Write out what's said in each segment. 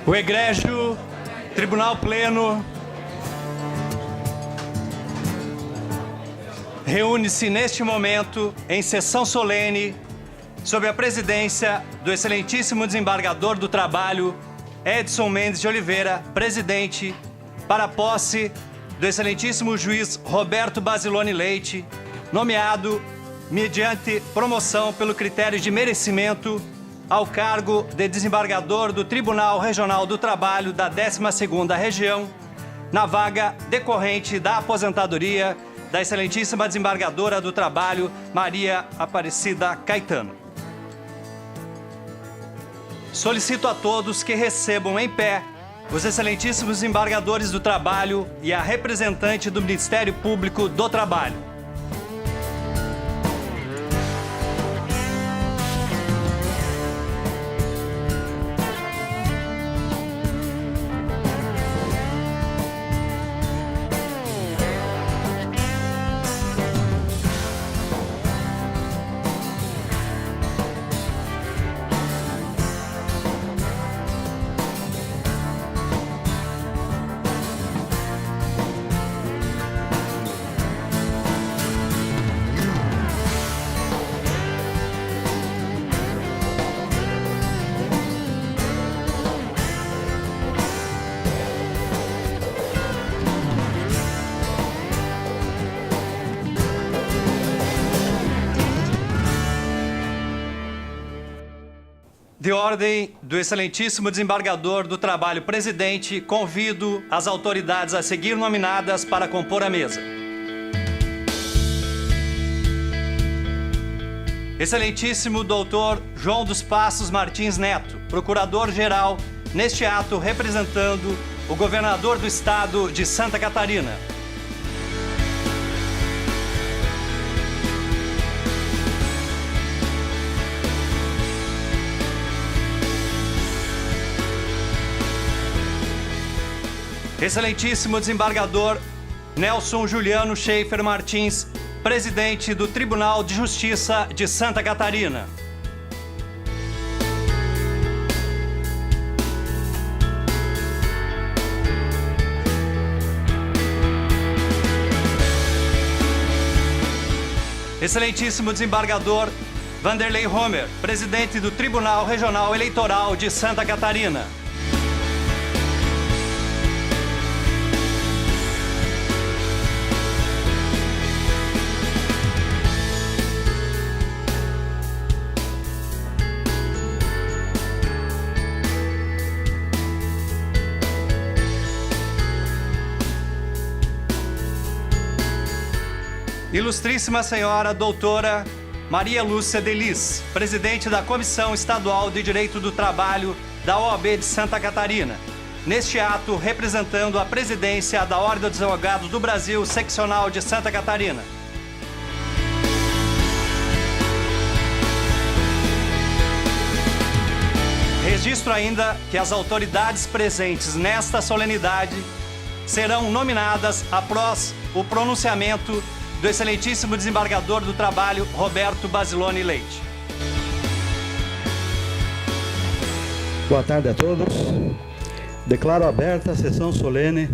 O egrégio Tribunal Pleno reúne-se neste momento em sessão solene sob a presidência do excelentíssimo desembargador do Trabalho, Edson Mendes de Oliveira, presidente, para a posse do excelentíssimo juiz Roberto Basilone Leite, nomeado mediante promoção pelo critério de merecimento ao cargo de desembargador do Tribunal Regional do Trabalho da 12ª Região, na vaga decorrente da aposentadoria da excelentíssima desembargadora do Trabalho, Maria Aparecida Caetano. Solicito a todos que recebam em pé os excelentíssimos desembargadores do Trabalho e a representante do Ministério Público do Trabalho. De ordem do excelentíssimo desembargador do Trabalho, presidente, convido as autoridades a seguir nominadas para compor a mesa. Excelentíssimo doutor João dos Passos Martins Neto, procurador-geral, neste ato representando o governador do estado de Santa Catarina. Excelentíssimo desembargador Nelson Juliano Schaefer Martins, presidente do Tribunal de Justiça de Santa Catarina. Excelentíssimo desembargador Vanderlei Homer, presidente do Tribunal Regional Eleitoral de Santa Catarina. Ilustríssima Senhora Doutora Maria Lúcia Delis, presidente da Comissão Estadual de Direito do Trabalho da OAB de Santa Catarina, neste ato representando a presidência da Ordem dos Advogados do Brasil, seccional de Santa Catarina. Registro ainda que as autoridades presentes nesta solenidade serão nominadas após o pronunciamento do excelentíssimo desembargador do Trabalho, Roberto Basilone Leite. Boa tarde a todos. Declaro aberta a sessão solene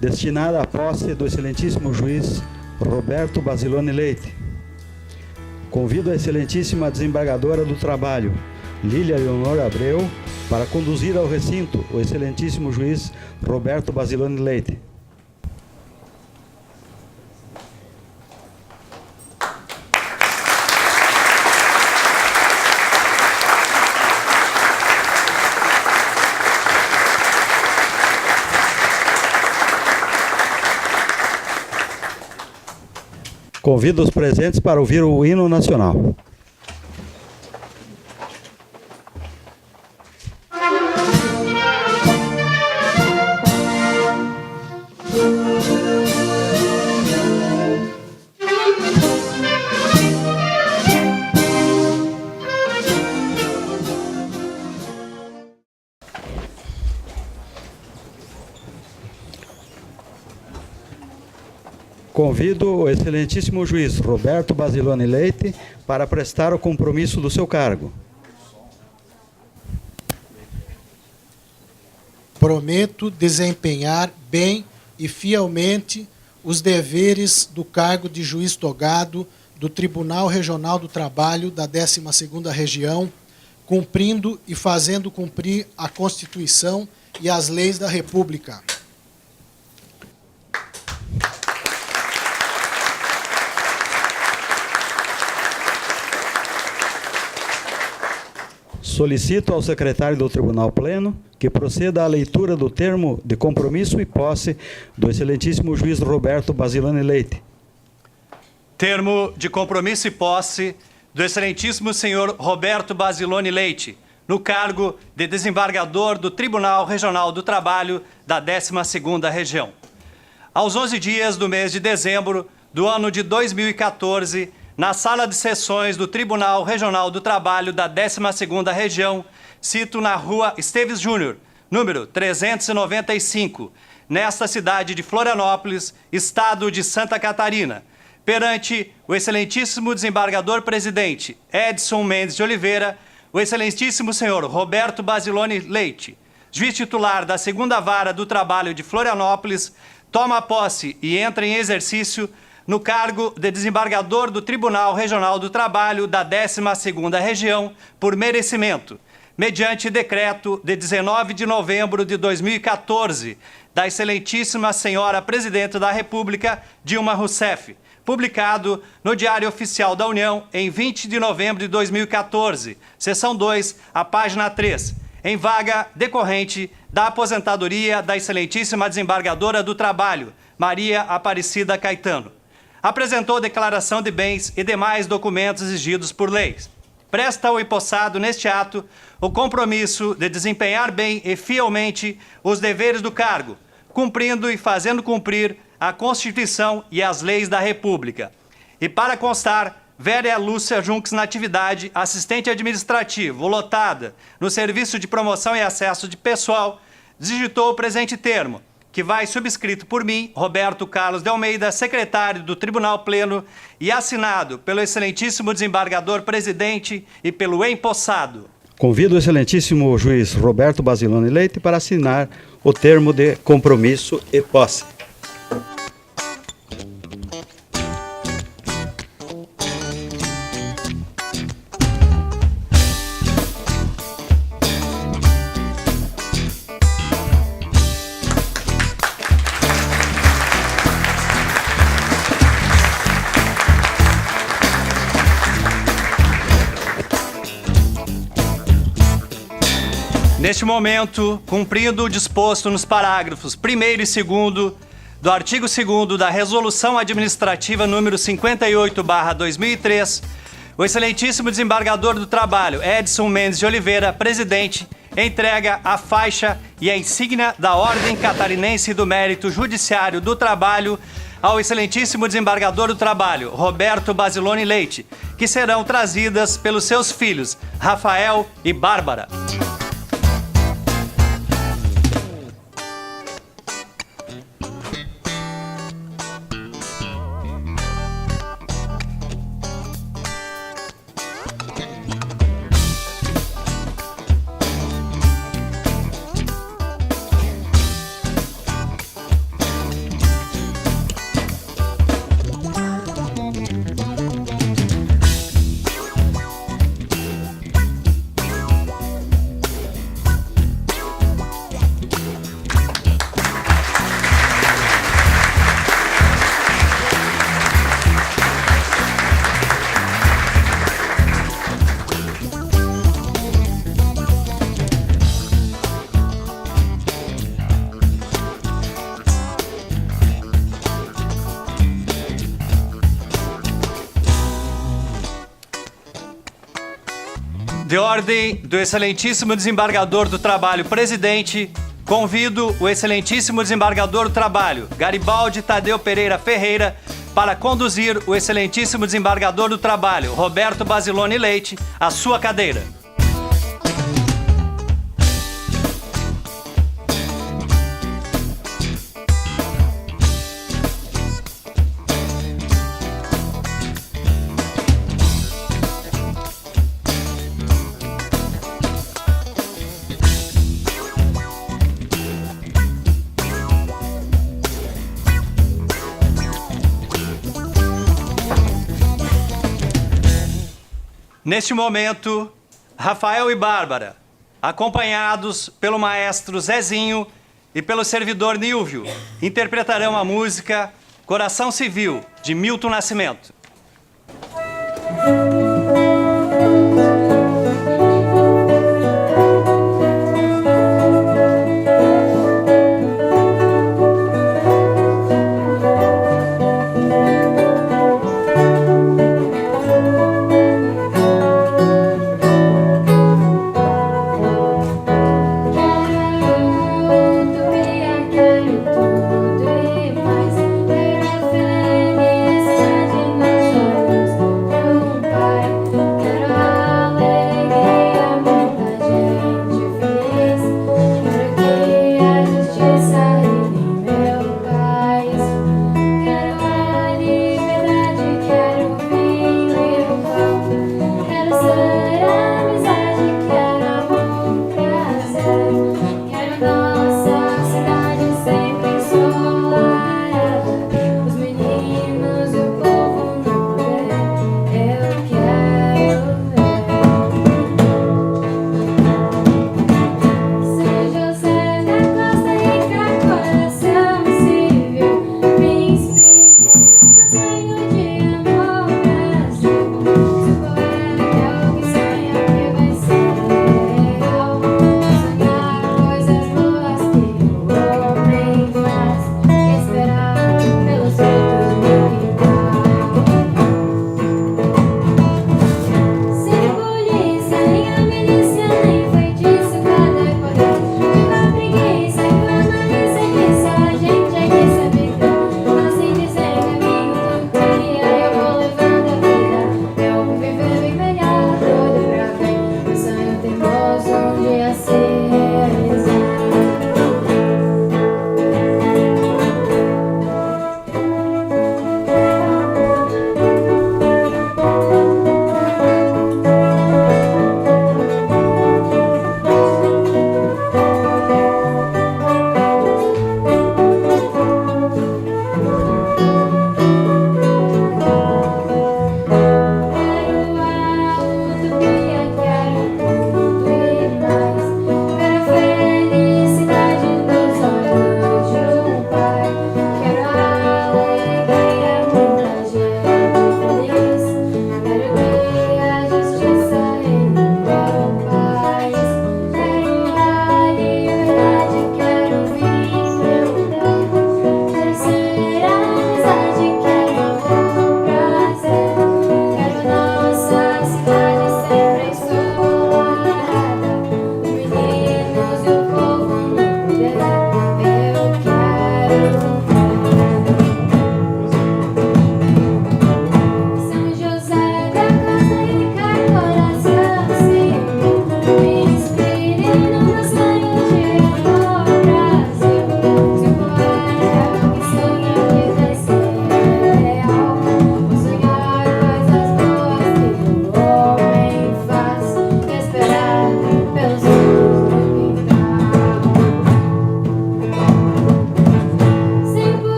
destinada à posse do excelentíssimo juiz Roberto Basilone Leite. Convido a excelentíssima desembargadora do Trabalho, Lília Leonor Abreu, para conduzir ao recinto o excelentíssimo juiz Roberto Basilone Leite. Convido os presentes para ouvir o hino nacional. Convido o excelentíssimo juiz Roberto Basilone Leite para prestar o compromisso do seu cargo. Prometo desempenhar bem e fielmente os deveres do cargo de juiz togado do Tribunal Regional do Trabalho da 12ª Região, cumprindo e fazendo cumprir a Constituição e as leis da República. Solicito ao secretário do Tribunal Pleno que proceda à leitura do termo de compromisso e posse do excelentíssimo juiz Roberto Basilone Leite. Termo de compromisso e posse do excelentíssimo senhor Roberto Basilone Leite, no cargo de desembargador do Tribunal Regional do Trabalho da 12ª Região. Aos 11 dias do mês de dezembro do ano de 2014, na sala de sessões do Tribunal Regional do Trabalho da 12ª Região, cito na Rua Esteves Júnior, número 395, nesta cidade de Florianópolis, estado de Santa Catarina, perante o excelentíssimo desembargador-presidente Edson Mendes de Oliveira, o excelentíssimo senhor Roberto Basilone Leite, juiz titular da 2ª Vara do Trabalho de Florianópolis, toma posse e entra em exercício no cargo de desembargador do Tribunal Regional do Trabalho da 12ª Região por merecimento, mediante decreto de 19 de novembro de 2014, da excelentíssima senhora Presidente da República, Dilma Rousseff, publicado no Diário Oficial da União em 20 de novembro de 2014, seção 2, a página 3, em vaga decorrente da aposentadoria da excelentíssima desembargadora do Trabalho, Maria Aparecida Caetano. Apresentou declaração de bens e demais documentos exigidos por leis. Presta ao empossado neste ato o compromisso de desempenhar bem e fielmente os deveres do cargo, cumprindo e fazendo cumprir a Constituição e as leis da República. E para constar, Vera Lúcia Junques Natividade, assistente administrativo, lotada no Serviço de Promoção e Acesso de Pessoal, digitou o presente termo, que vai subscrito por mim, Roberto Carlos de Almeida, secretário do Tribunal Pleno, e assinado pelo excelentíssimo desembargador-presidente e pelo empossado. Convido o excelentíssimo juiz Roberto Basilone Leite para assinar o termo de compromisso e posse. Neste momento, cumprindo o disposto nos parágrafos 1º e 2º do artigo 2º da Resolução Administrativa número 58/2003, o excelentíssimo desembargador do Trabalho, Edson Mendes de Oliveira, presidente, entrega a faixa e a insígnia da Ordem Catarinense do Mérito Judiciário do Trabalho ao excelentíssimo desembargador do Trabalho, Roberto Basilone Leite, que serão trazidas pelos seus filhos, Rafael e Bárbara. De ordem do excelentíssimo desembargador do Trabalho, presidente, convido o excelentíssimo desembargador do Trabalho, Garibaldi Tadeu Pereira Ferreira, para conduzir o excelentíssimo desembargador do Trabalho, Roberto Basilone Leite, à sua cadeira. Neste momento, Rafael e Bárbara, acompanhados pelo maestro Zezinho e pelo servidor Nílvio, interpretarão a música Coração Civil, de Milton Nascimento.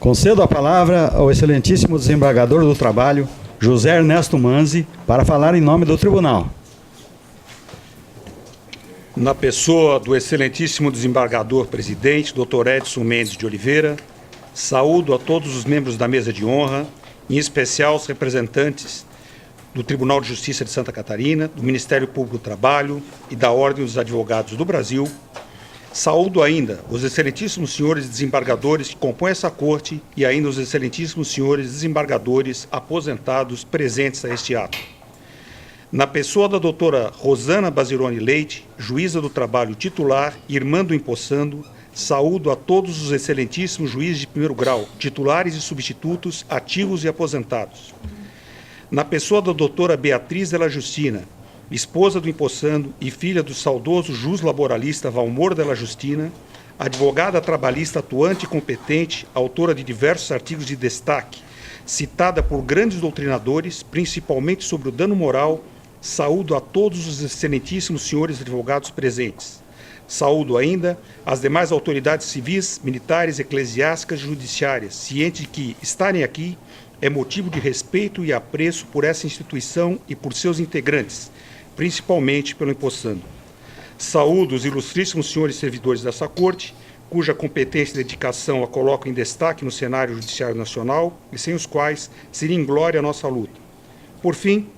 Concedo a palavra ao excelentíssimo desembargador do Trabalho, José Ernesto Manzi, para falar em nome do Tribunal. Na pessoa do excelentíssimo desembargador presidente, Dr. Edson Mendes de Oliveira, saúdo a todos os membros da mesa de honra, em especial os representantes do Tribunal de Justiça de Santa Catarina, do Ministério Público do Trabalho e da Ordem dos Advogados do Brasil. Saúdo ainda os excelentíssimos senhores desembargadores que compõem essa corte e ainda os excelentíssimos senhores desembargadores aposentados presentes a este ato. Na pessoa da doutora Rosana Basirone Leite, juíza do trabalho titular e irmã do empossando, saúdo a todos os excelentíssimos juízes de primeiro grau, titulares e substitutos, ativos e aposentados. Na pessoa da doutora Beatriz Della Justina, esposa do empossando e filha do saudoso juslaboralista Valmor Della Justina, advogada trabalhista atuante e competente, autora de diversos artigos de destaque, citada por grandes doutrinadores, principalmente sobre o dano moral, saúdo a todos os excelentíssimos senhores advogados presentes. Saúdo ainda as demais autoridades civis, militares, eclesiásticas e judiciárias, cientes de que estarem aqui é motivo de respeito e apreço por essa instituição e por seus integrantes, principalmente pelo empossando. Saúdo os ilustríssimos senhores servidores dessa corte, cuja competência e dedicação a coloco em destaque no cenário judiciário nacional e sem os quais seria inglória a nossa luta. Por fim,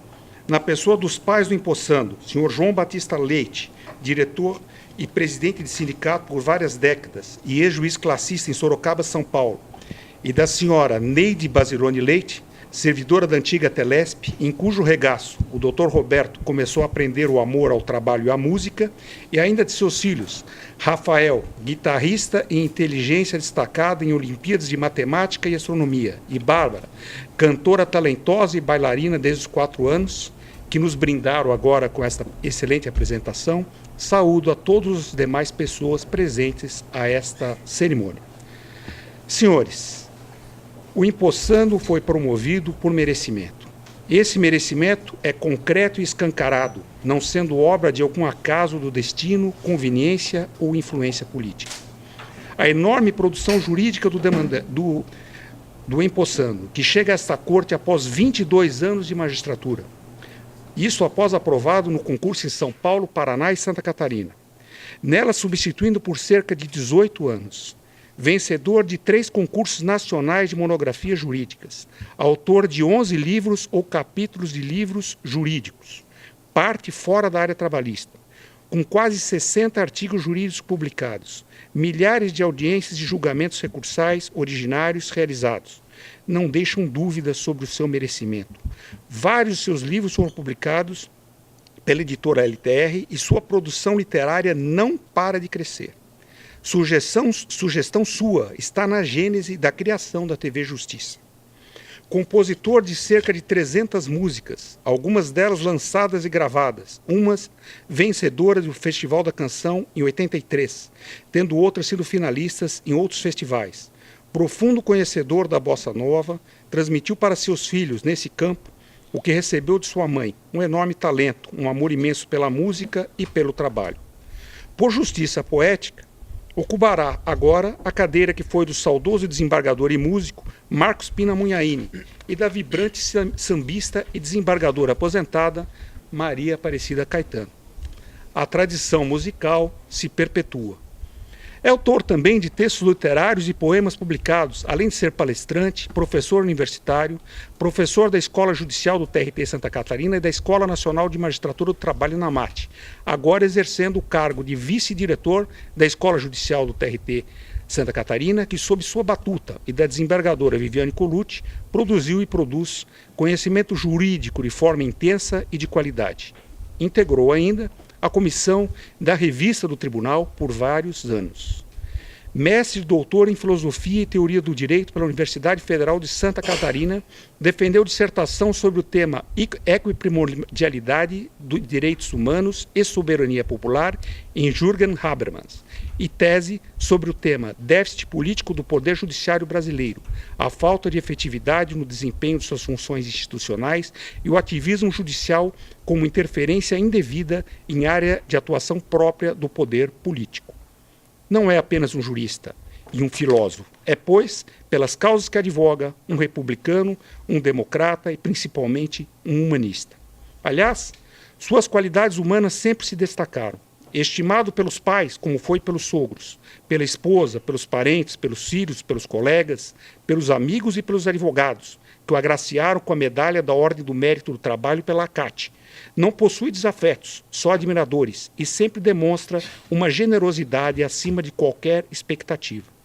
na pessoa dos pais do empossando, senhor João Batista Leite, diretor e presidente de sindicato por várias décadas e ex-juiz classista em Sorocaba, São Paulo, e da senhora Neide Basirone Leite, servidora da antiga Telesp, em cujo regaço o Dr. Roberto começou a aprender o amor ao trabalho e à música, e ainda de seus filhos, Rafael, guitarrista e inteligência destacada em Olimpíadas de Matemática e Astronomia, e Bárbara, cantora talentosa e bailarina desde os 4 anos, que nos brindaram agora com esta excelente apresentação. Saúdo a todas as demais pessoas presentes a esta cerimônia. Senhores, o empossando foi promovido por merecimento. Esse merecimento é concreto e escancarado, não sendo obra de algum acaso do destino, conveniência ou influência política. A enorme produção jurídica do empossando, que chega a esta corte após 22 anos de magistratura, isso após aprovado no concurso em São Paulo, Paraná e Santa Catarina. Nela substituindo por cerca de 18 anos. Vencedor de 3 concursos nacionais de monografias jurídicas. Autor de 11 livros ou capítulos de livros jurídicos. Parte fora da área trabalhista. Com quase 60 artigos jurídicos publicados. Milhares de audiências de julgamentos recursais originários realizados. Não deixam dúvidas sobre o seu merecimento. Vários de seus livros foram publicados pela editora LTR e sua produção literária não para de crescer. Sugestão sua está na gênese da criação da TV Justiça. Compositor de cerca de 300 músicas, algumas delas lançadas e gravadas, umas vencedoras do Festival da Canção em 83, tendo outras sido finalistas em outros festivais. Profundo conhecedor da bossa nova, transmitiu para seus filhos, nesse campo, o que recebeu de sua mãe, um enorme talento, um amor imenso pela música e pelo trabalho. Por justiça poética, ocupará agora a cadeira que foi do saudoso desembargador e músico Marcos Pina Munhaine e da vibrante sambista e desembargadora aposentada Maria Aparecida Caetano. A tradição musical se perpetua. É autor também de textos literários e poemas publicados, além de ser palestrante, professor universitário, professor da Escola Judicial do TRT Santa Catarina e da Escola Nacional de Magistratura do Trabalho na MAT, agora exercendo o cargo de vice-diretor da Escola Judicial do TRT Santa Catarina, que sob sua batuta e da desembargadora Viviane Colucci, produziu e produz conhecimento jurídico de forma intensa e de qualidade. Integrou ainda a comissão da revista do Tribunal por vários anos. Mestre e doutor em Filosofia e Teoria do Direito pela Universidade Federal de Santa Catarina, defendeu dissertação sobre o tema Equiprimordialidade de Direitos Humanos e Soberania Popular em Jürgen Habermas, e tese sobre o tema Déficit Político do Poder Judiciário Brasileiro, a falta de efetividade no desempenho de suas funções institucionais e o ativismo judicial como interferência indevida em área de atuação própria do poder político. Não é apenas um jurista e um filósofo, é, pois, pelas causas que advoga, um republicano, um democrata e, principalmente, um humanista. Aliás, suas qualidades humanas sempre se destacaram. Estimado pelos pais, como foi pelos sogros, pela esposa, pelos parentes, pelos filhos, pelos colegas, pelos amigos e pelos advogados, que o agraciaram com a medalha da Ordem do Mérito do Trabalho pela ACAT. Não possui desafetos, só admiradores, e sempre demonstra uma generosidade acima de qualquer expectativa.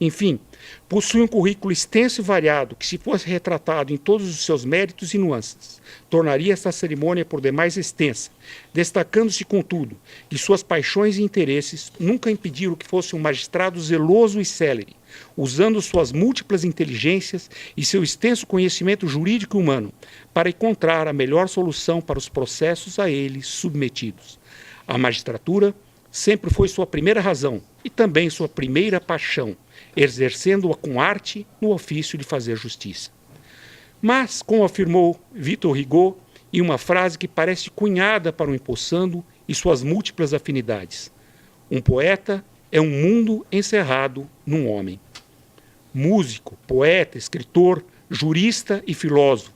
Enfim, possui um currículo extenso e variado que, se fosse retratado em todos os seus méritos e nuances, tornaria esta cerimônia por demais extensa, destacando-se, contudo, que suas paixões e interesses nunca impediram que fosse um magistrado zeloso e célere, usando suas múltiplas inteligências e seu extenso conhecimento jurídico e humano para encontrar a melhor solução para os processos a ele submetidos. A magistratura sempre foi sua primeira razão e também sua primeira paixão, exercendo-a com arte no ofício de fazer justiça. Mas, como afirmou Victor Hugo, em uma frase que parece cunhada para o empossando e suas múltiplas afinidades, um poeta é um mundo encerrado num homem. Músico, poeta, escritor, jurista e filósofo,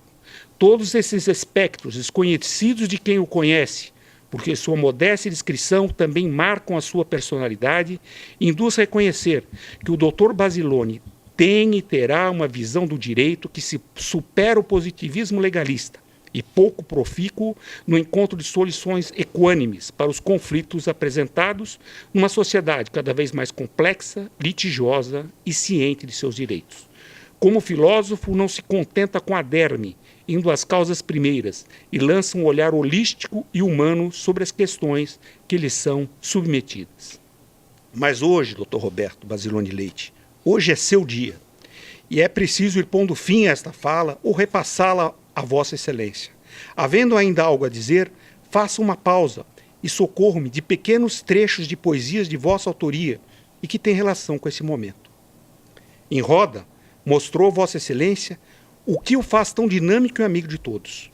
todos esses espectros desconhecidos de quem o conhece, porque sua modéstia e descrição também marcam a sua personalidade, induz a reconhecer que o Dr. Basilone tem e terá uma visão do direito que se supera o positivismo legalista e pouco profícuo no encontro de soluções equânimes para os conflitos apresentados numa sociedade cada vez mais complexa, litigiosa e ciente de seus direitos. Como filósofo, não se contenta com a derme, indo às causas primeiras, e lança um olhar holístico e humano sobre as questões que lhes são submetidas. Mas hoje, Dr. Roberto Basilone Leite, hoje é seu dia, e é preciso ir pondo fim a esta fala ou repassá-la a Vossa Excelência. Havendo ainda algo a dizer, faça uma pausa e socorro-me de pequenos trechos de poesias de vossa autoria e que têm relação com esse momento. Em roda, mostrou Vossa Excelência o que o faz tão dinâmico e amigo de todos.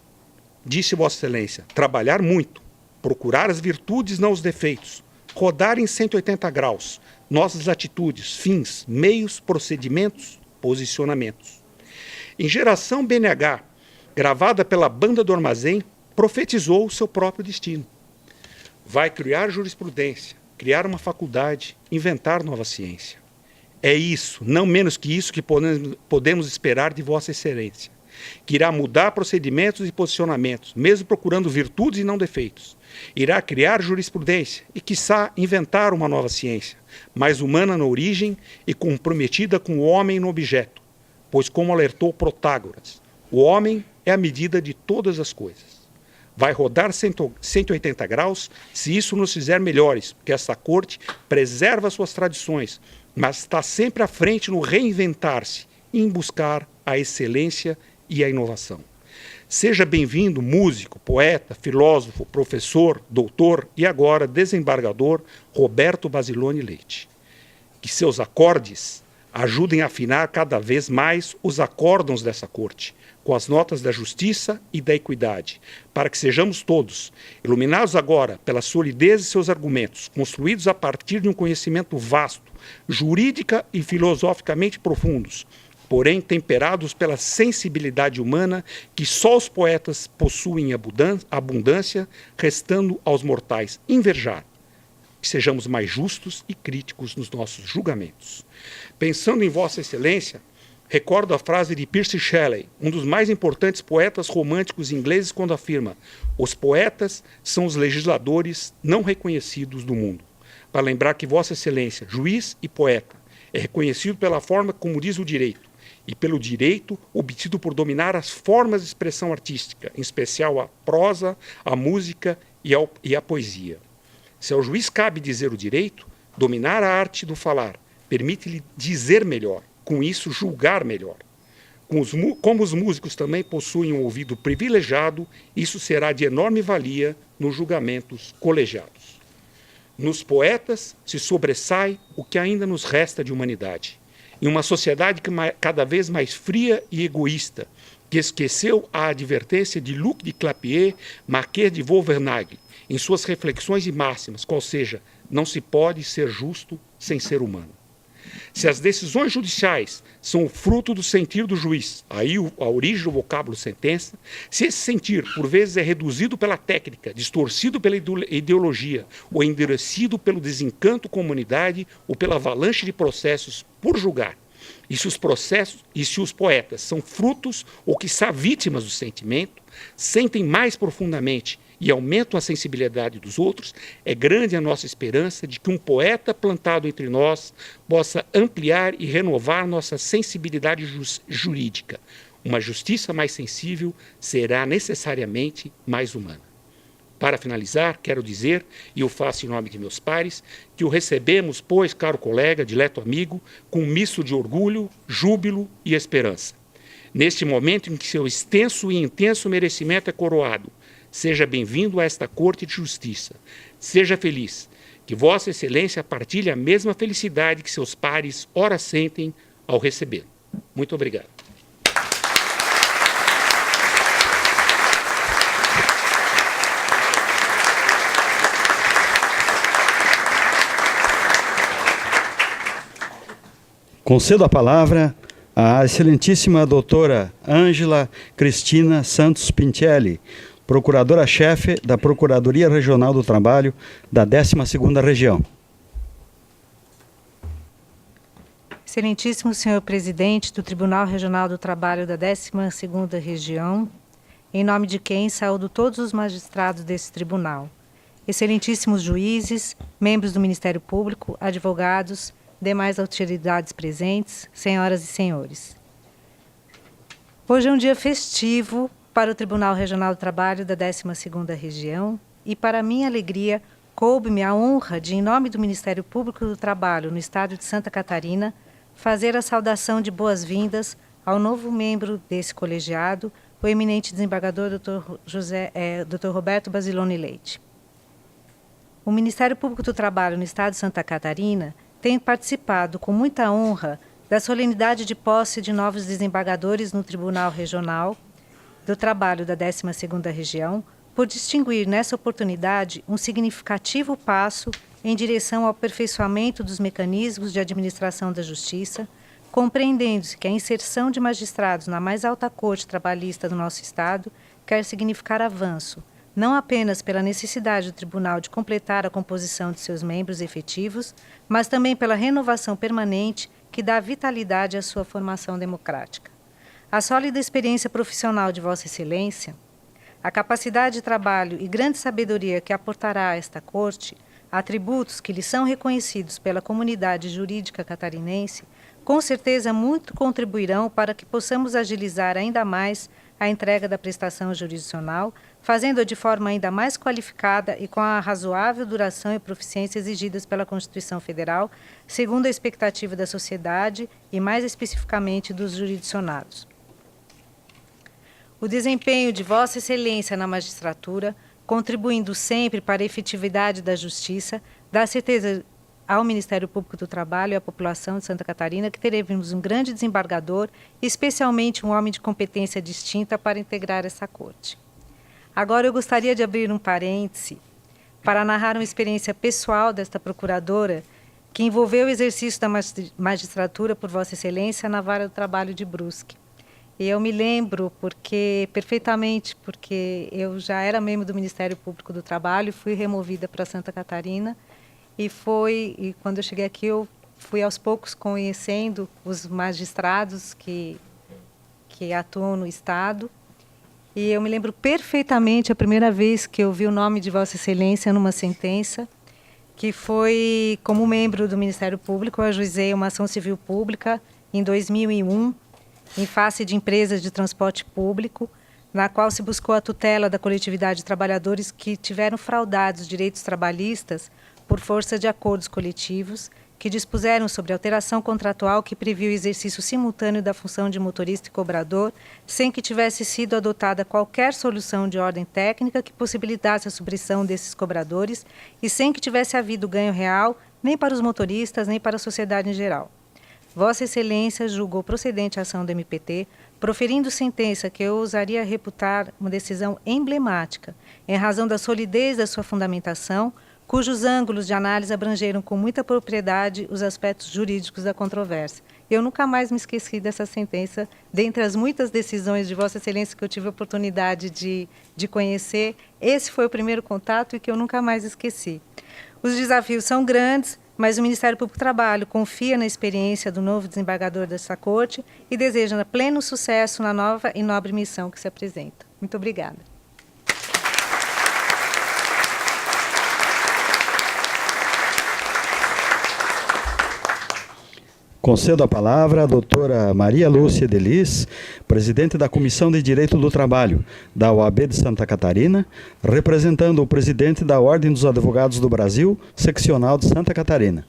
Disse Vossa Excelência, trabalhar muito, procurar as virtudes, não os defeitos, rodar em 180 graus, nossas atitudes, fins, meios, procedimentos, posicionamentos. Em Geração BNH, gravada pela Banda do Armazém, profetizou o seu próprio destino. Vai criar jurisprudência, criar uma faculdade, inventar nova ciência. É isso, não menos que isso, que podemos esperar de Vossa Excelência, que irá mudar procedimentos e posicionamentos, mesmo procurando virtudes e não defeitos. Irá criar jurisprudência e, quiçá, inventar uma nova ciência, mais humana na origem e comprometida com o homem no objeto, pois, como alertou Protágoras, o homem é a medida de todas as coisas. Vai rodar 180 graus se isso nos fizer melhores, porque essa corte preserva suas tradições, mas está sempre à frente no reinventar-se e em buscar a excelência e a inovação. Seja bem-vindo, músico, poeta, filósofo, professor, doutor e agora desembargador Roberto Basilone Leite. Que seus acordes ajudem a afinar cada vez mais os acórdãos dessa corte, com as notas da justiça e da equidade, para que sejamos todos, iluminados agora pela solidez de seus argumentos, construídos a partir de um conhecimento vasto, jurídica e filosoficamente profundos, porém temperados pela sensibilidade humana que só os poetas possuem em abundância, restando aos mortais invejar, que sejamos mais justos e críticos nos nossos julgamentos. Pensando em Vossa Excelência, recordo a frase de Percy Shelley, um dos mais importantes poetas românticos ingleses, quando afirma: os poetas são os legisladores não reconhecidos do mundo. Para lembrar que Vossa Excelência, juiz e poeta, é reconhecido pela forma como diz o direito, e pelo direito obtido por dominar as formas de expressão artística, em especial a prosa, a música e a poesia. Se ao juiz cabe dizer o direito, dominar a arte do falar permite-lhe dizer melhor, com isso julgar melhor. Como os músicos também possuem um ouvido privilegiado, isso será de enorme valia nos julgamentos colegiados. Nos poetas se sobressai o que ainda nos resta de humanidade. Em uma sociedade cada vez mais fria e egoísta, que esqueceu a advertência de Luc de Clapier, Marquês de Vauvernagle, em suas reflexões e máximas, qual seja, não se pode ser justo sem ser humano. Se as decisões judiciais são o fruto do sentir do juiz, aí a origem do vocábulo sentença, se esse sentir, por vezes, é reduzido pela técnica, distorcido pela ideologia, ou endurecido pelo desencanto com a humanidade, ou pela avalanche de processos por julgar, E se os processos e se os poetas são frutos ou quiçá vítimas do sentimento, sentem mais profundamente e aumentam a sensibilidade dos outros, é grande a nossa esperança de que um poeta plantado entre nós possa ampliar e renovar nossa sensibilidade jurídica. Uma justiça mais sensível será necessariamente mais humana. Para finalizar, quero dizer, e eu faço em nome de meus pares, que o recebemos, pois, caro colega, dileto amigo, com um misto de orgulho, júbilo e esperança. Neste momento em que seu extenso e intenso merecimento é coroado, seja bem-vindo a esta Corte de Justiça. Seja feliz, que Vossa Excelência partilhe a mesma felicidade que seus pares ora sentem ao recebê-lo. Muito obrigado. Concedo a palavra à excelentíssima doutora Ângela Cristina Santos Pincelli, procuradora-chefe da Procuradoria Regional do Trabalho da 12ª Região. Excelentíssimo senhor presidente do Tribunal Regional do Trabalho da 12ª Região, em nome de quem saúdo todos os magistrados desse tribunal, excelentíssimos juízes, membros do Ministério Público, advogados, demais autoridades presentes, senhoras e senhores. Hoje é um dia festivo para o Tribunal Regional do Trabalho da 12ª Região e, para minha alegria, coube-me a honra de, em nome do Ministério Público do Trabalho no Estado de Santa Catarina, fazer a saudação de boas-vindas ao novo membro desse colegiado, o eminente desembargador Dr. Roberto Basilone Leite. O Ministério Público do Trabalho no Estado de Santa Catarina tem participado com muita honra da solenidade de posse de novos desembargadores no Tribunal Regional do Trabalho da 12ª Região, por distinguir nessa oportunidade um significativo passo em direção ao aperfeiçoamento dos mecanismos de administração da justiça, compreendendo-se que a inserção de magistrados na mais alta corte trabalhista do nosso Estado quer significar avanço, não apenas pela necessidade do tribunal de completar a composição de seus membros efetivos, mas também pela renovação permanente que dá vitalidade à sua formação democrática. A sólida experiência profissional de Vossa Excelência, a capacidade de trabalho e grande sabedoria que aportará a esta Corte, atributos que lhe são reconhecidos pela comunidade jurídica catarinense, com certeza muito contribuirão para que possamos agilizar ainda mais a entrega da prestação jurisdicional, fazendo-a de forma ainda mais qualificada e com a razoável duração e proficiência exigidas pela Constituição Federal, segundo a expectativa da sociedade e, mais especificamente, dos jurisdicionados. O desempenho de Vossa Excelência na magistratura, contribuindo sempre para a efetividade da justiça, dá certeza ao Ministério Público do Trabalho e à população de Santa Catarina que teremos um grande desembargador, especialmente um homem de competência distinta para integrar essa corte. Agora eu gostaria de abrir um parêntese para narrar uma experiência pessoal desta procuradora que envolveu o exercício da magistratura por Vossa Excelência na Vara do Trabalho de Brusque. E eu me lembro perfeitamente, porque eu já era membro do Ministério Público do Trabalho, fui removida para Santa Catarina, e quando eu cheguei aqui, eu fui aos poucos conhecendo os magistrados que atuam no Estado. E eu me lembro perfeitamente a primeira vez que eu vi o nome de Vossa Excelência numa sentença, que foi como membro do Ministério Público, eu ajuizei uma ação civil pública em 2001, em face de empresas de transporte público, na qual se buscou a tutela da coletividade de trabalhadores que tiveram fraudados direitos trabalhistas por força de acordos coletivos que dispuseram sobre alteração contratual que previu o exercício simultâneo da função de motorista e cobrador, sem que tivesse sido adotada qualquer solução de ordem técnica que possibilitasse a supressão desses cobradores e sem que tivesse havido ganho real nem para os motoristas nem para a sociedade em geral. Vossa Excelência julgou procedente a ação do MPT, proferindo sentença que eu ousaria reputar uma decisão emblemática, em razão da solidez da sua fundamentação, cujos ângulos de análise abrangeram com muita propriedade os aspectos jurídicos da controvérsia. Eu nunca mais me esqueci dessa sentença, dentre as muitas decisões de Vossa Excelência que eu tive a oportunidade de conhecer, esse foi o primeiro contato e que eu nunca mais esqueci. Os desafios são grandes, mas o Ministério Público do Trabalho confia na experiência do novo desembargador dessa corte e deseja pleno sucesso na nova e nobre missão que se apresenta. Muito obrigada. Concedo a palavra à doutora Maria Lúcia Delis, presidente da Comissão de Direito do Trabalho da OAB de Santa Catarina, representando o presidente da Ordem dos Advogados do Brasil, seccional de Santa Catarina.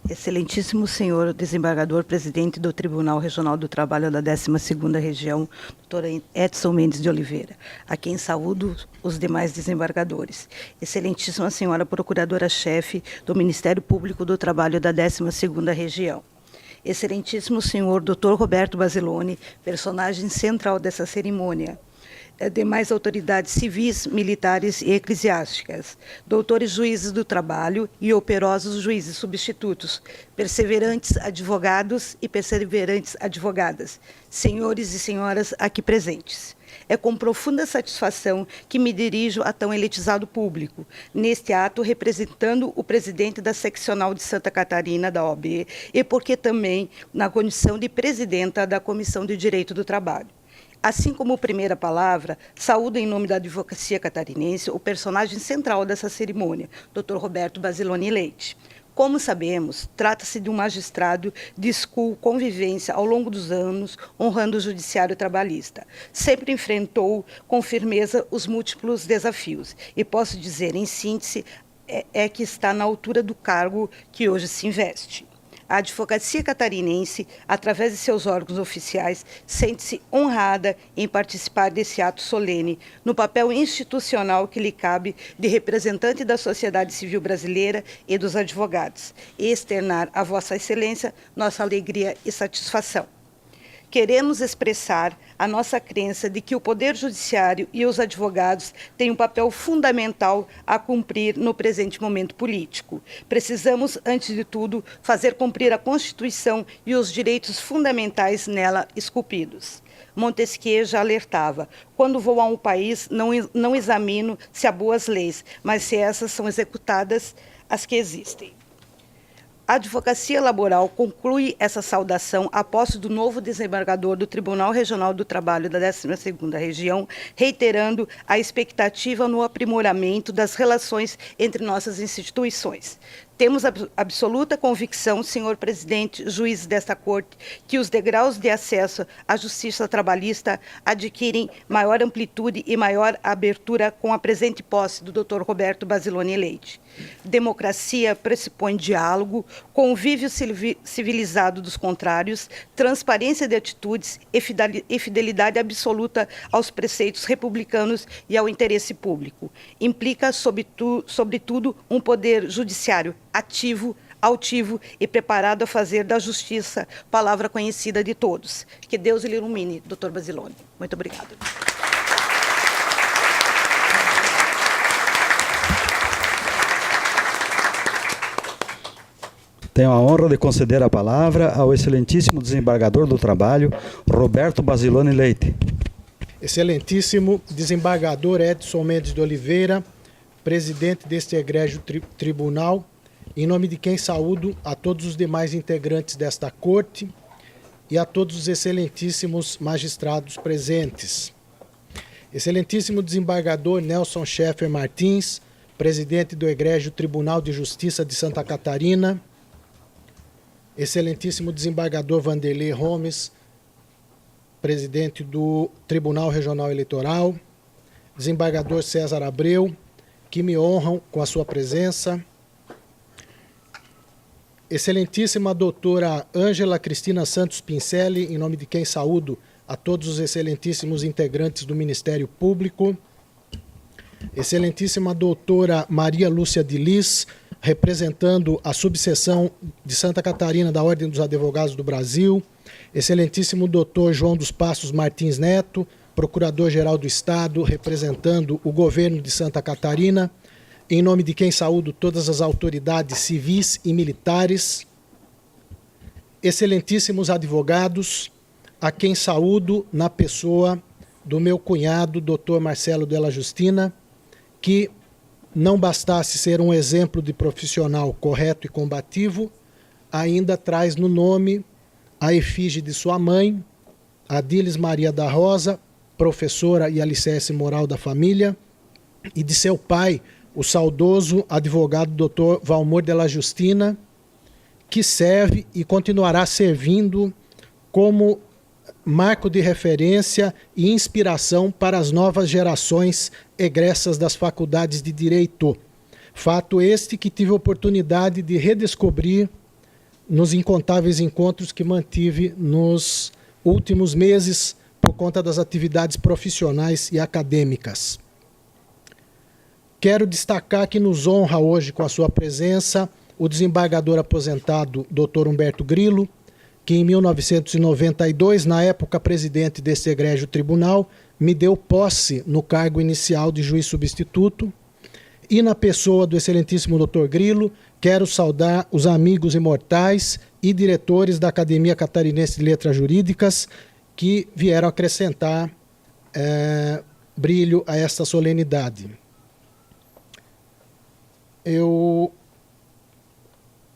Excelentíssimo senhor desembargador, presidente do Tribunal Regional do Trabalho da 12ª Região, doutor Edson Mendes de Oliveira, a quem saúdo os demais desembargadores. Excelentíssima senhora procuradora-chefe do Ministério Público do Trabalho da 12ª Região. Excelentíssimo senhor Dr. Roberto Basiloni, personagem central dessa cerimônia. Demais autoridades civis, militares e eclesiásticas, doutores juízes do trabalho e operosos juízes substitutos, perseverantes advogados e perseverantes advogadas, senhores e senhoras aqui presentes. É com profunda satisfação que me dirijo a tão elitizado público, neste ato representando o presidente da seccional de Santa Catarina, da OAB, e porque também na condição de presidenta da Comissão de Direito do Trabalho. Assim como primeira palavra, saúdo em nome da advocacia catarinense o personagem central dessa cerimônia, Dr. Roberto Basiloni Leite. Como sabemos, trata-se de um magistrado de escola convivência ao longo dos anos, honrando o judiciário trabalhista. Sempre enfrentou com firmeza os múltiplos desafios e posso dizer, em síntese, que está na altura do cargo que hoje se investe. A advocacia catarinense, através de seus órgãos oficiais, sente-se honrada em participar desse ato solene, no papel institucional que lhe cabe de representante da sociedade civil brasileira e dos advogados, e externar a Vossa Excelência nossa alegria e satisfação. Queremos expressar a nossa crença de que o Poder Judiciário e os advogados têm um papel fundamental a cumprir no presente momento político. Precisamos, antes de tudo, fazer cumprir a Constituição e os direitos fundamentais nela esculpidos. Montesquieu já alertava: quando vou a um país, não examino se há boas leis, mas se essas são executadas as que existem. A advocacia laboral conclui essa saudação a posse do novo desembargador do Tribunal Regional do Trabalho da 12ª Região, reiterando a expectativa no aprimoramento das relações entre nossas instituições. Temos absoluta convicção, senhor presidente, juízes desta corte, que os degraus de acesso à justiça trabalhista adquirem maior amplitude e maior abertura com a presente posse do Dr. Roberto Basiloni Leite. Democracia pressupõe diálogo, convívio civilizado dos contrários, transparência de atitudes e fidelidade absoluta aos preceitos republicanos e ao interesse público. Implica, sobretudo, um poder judiciário ativo, altivo e preparado a fazer da justiça palavra conhecida de todos. Que Deus lhe ilumine, Dr. Basiloni. Muito obrigada. Tenho a honra de conceder a palavra ao excelentíssimo desembargador do Trabalho, Roberto Basiloni Leite. Excelentíssimo desembargador Edson Mendes de Oliveira, presidente deste egrégio tribunal, em nome de quem saúdo a todos os demais integrantes desta corte e a todos os excelentíssimos magistrados presentes. Excelentíssimo desembargador Nelson Schaeffer Martins, presidente do egrégio Tribunal de Justiça de Santa Catarina. Excelentíssimo desembargador Vanderlei Gomes, presidente do Tribunal Regional Eleitoral. Desembargador César Abreu, que me honram com a sua presença. Excelentíssima doutora Ângela Cristina Santos Pincelli, em nome de quem saúdo a todos os excelentíssimos integrantes do Ministério Público. Excelentíssima doutora Maria Lúcia Delis, representando a subseção de Santa Catarina da Ordem dos Advogados do Brasil. Excelentíssimo doutor João dos Passos Martins Neto, Procurador-Geral do Estado, representando o governo de Santa Catarina, em nome de quem saúdo todas as autoridades civis e militares. Excelentíssimos advogados, a quem saúdo na pessoa do meu cunhado, doutor Marcelo Della Justina, que não bastasse ser um exemplo de profissional correto e combativo, ainda traz no nome a efígie de sua mãe, Adilis Maria da Rosa, professora e alicerce moral da família, e de seu pai, o saudoso advogado Dr. Valmor de la Justina, que serve e continuará servindo como marco de referência e inspiração para as novas gerações egressas das faculdades de Direito. Fato este que tive a oportunidade de redescobrir nos incontáveis encontros que mantive nos últimos meses por conta das atividades profissionais e acadêmicas. Quero destacar que nos honra hoje com a sua presença o desembargador aposentado Dr. Humberto Grillo, que em 1992, na época presidente deste egrégio tribunal, me deu posse no cargo inicial de juiz substituto, e na pessoa do excelentíssimo Dr. Grillo, quero saudar os amigos imortais e diretores da Academia Catarinense de Letras Jurídicas que vieram acrescentar brilho a esta solenidade. Eu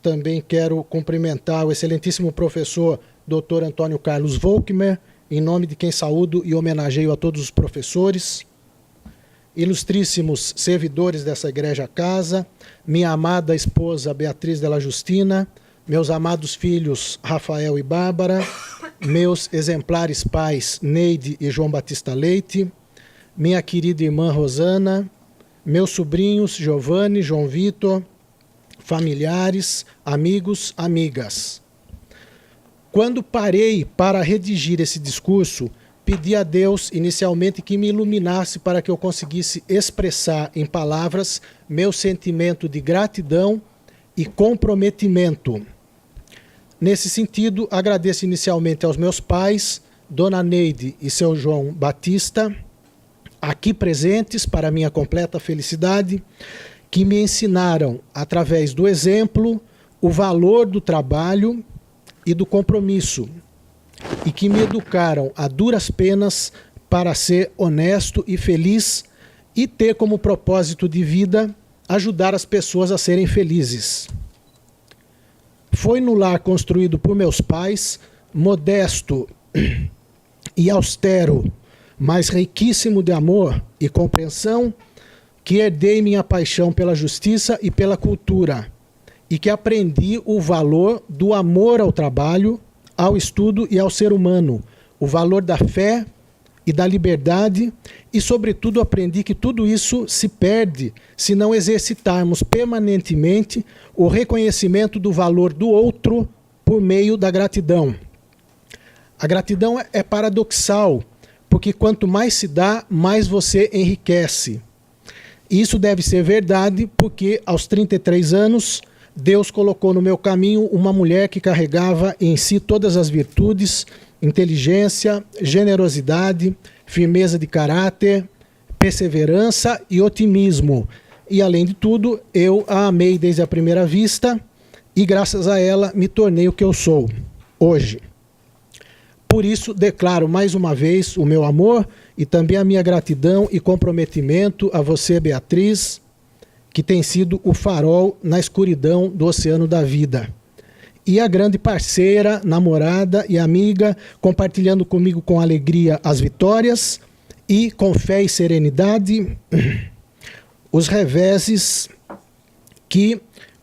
também quero cumprimentar o excelentíssimo professor Dr. Antônio Carlos Volkmer, em nome de quem saúdo e homenageio a todos os professores, ilustríssimos servidores dessa igreja casa, minha amada esposa Beatriz de la Justina, meus amados filhos Rafael e Bárbara, meus exemplares pais Neide e João Batista Leite, minha querida irmã Rosana, meus sobrinhos Giovanni, João Vitor, familiares, amigos, amigas. Quando parei para redigir esse discurso, pedi a Deus inicialmente que me iluminasse para que eu conseguisse expressar em palavras meu sentimento de gratidão e comprometimento. Nesse sentido, agradeço inicialmente aos meus pais, Dona Neide e seu João Batista, aqui presentes para minha completa felicidade, que me ensinaram, através do exemplo, o valor do trabalho e do compromisso, e que me educaram a duras penas para ser honesto e feliz e ter como propósito de vida ajudar as pessoas a serem felizes. Foi no lar construído por meus pais, modesto e austero, mas riquíssimo de amor e compreensão, que herdei minha paixão pela justiça e pela cultura, e que aprendi o valor do amor ao trabalho, ao estudo e ao ser humano, o valor da fé e da liberdade, e, sobretudo, aprendi que tudo isso se perde se não exercitarmos permanentemente o reconhecimento do valor do outro por meio da gratidão. A gratidão é paradoxal, porque quanto mais se dá, mais você enriquece. Isso deve ser verdade porque, aos 33 anos, Deus colocou no meu caminho uma mulher que carregava em si todas as virtudes, inteligência, generosidade, firmeza de caráter, perseverança e otimismo. E, além de tudo, eu a amei desde a primeira vista e, graças a ela, me tornei o que eu sou hoje. Por isso, declaro mais uma vez o meu amor e também a minha gratidão e comprometimento a você, Beatriz, que tem sido o farol na escuridão do oceano da vida. E a grande parceira, namorada e amiga, compartilhando comigo com alegria as vitórias e, com fé e serenidade, os reveses que,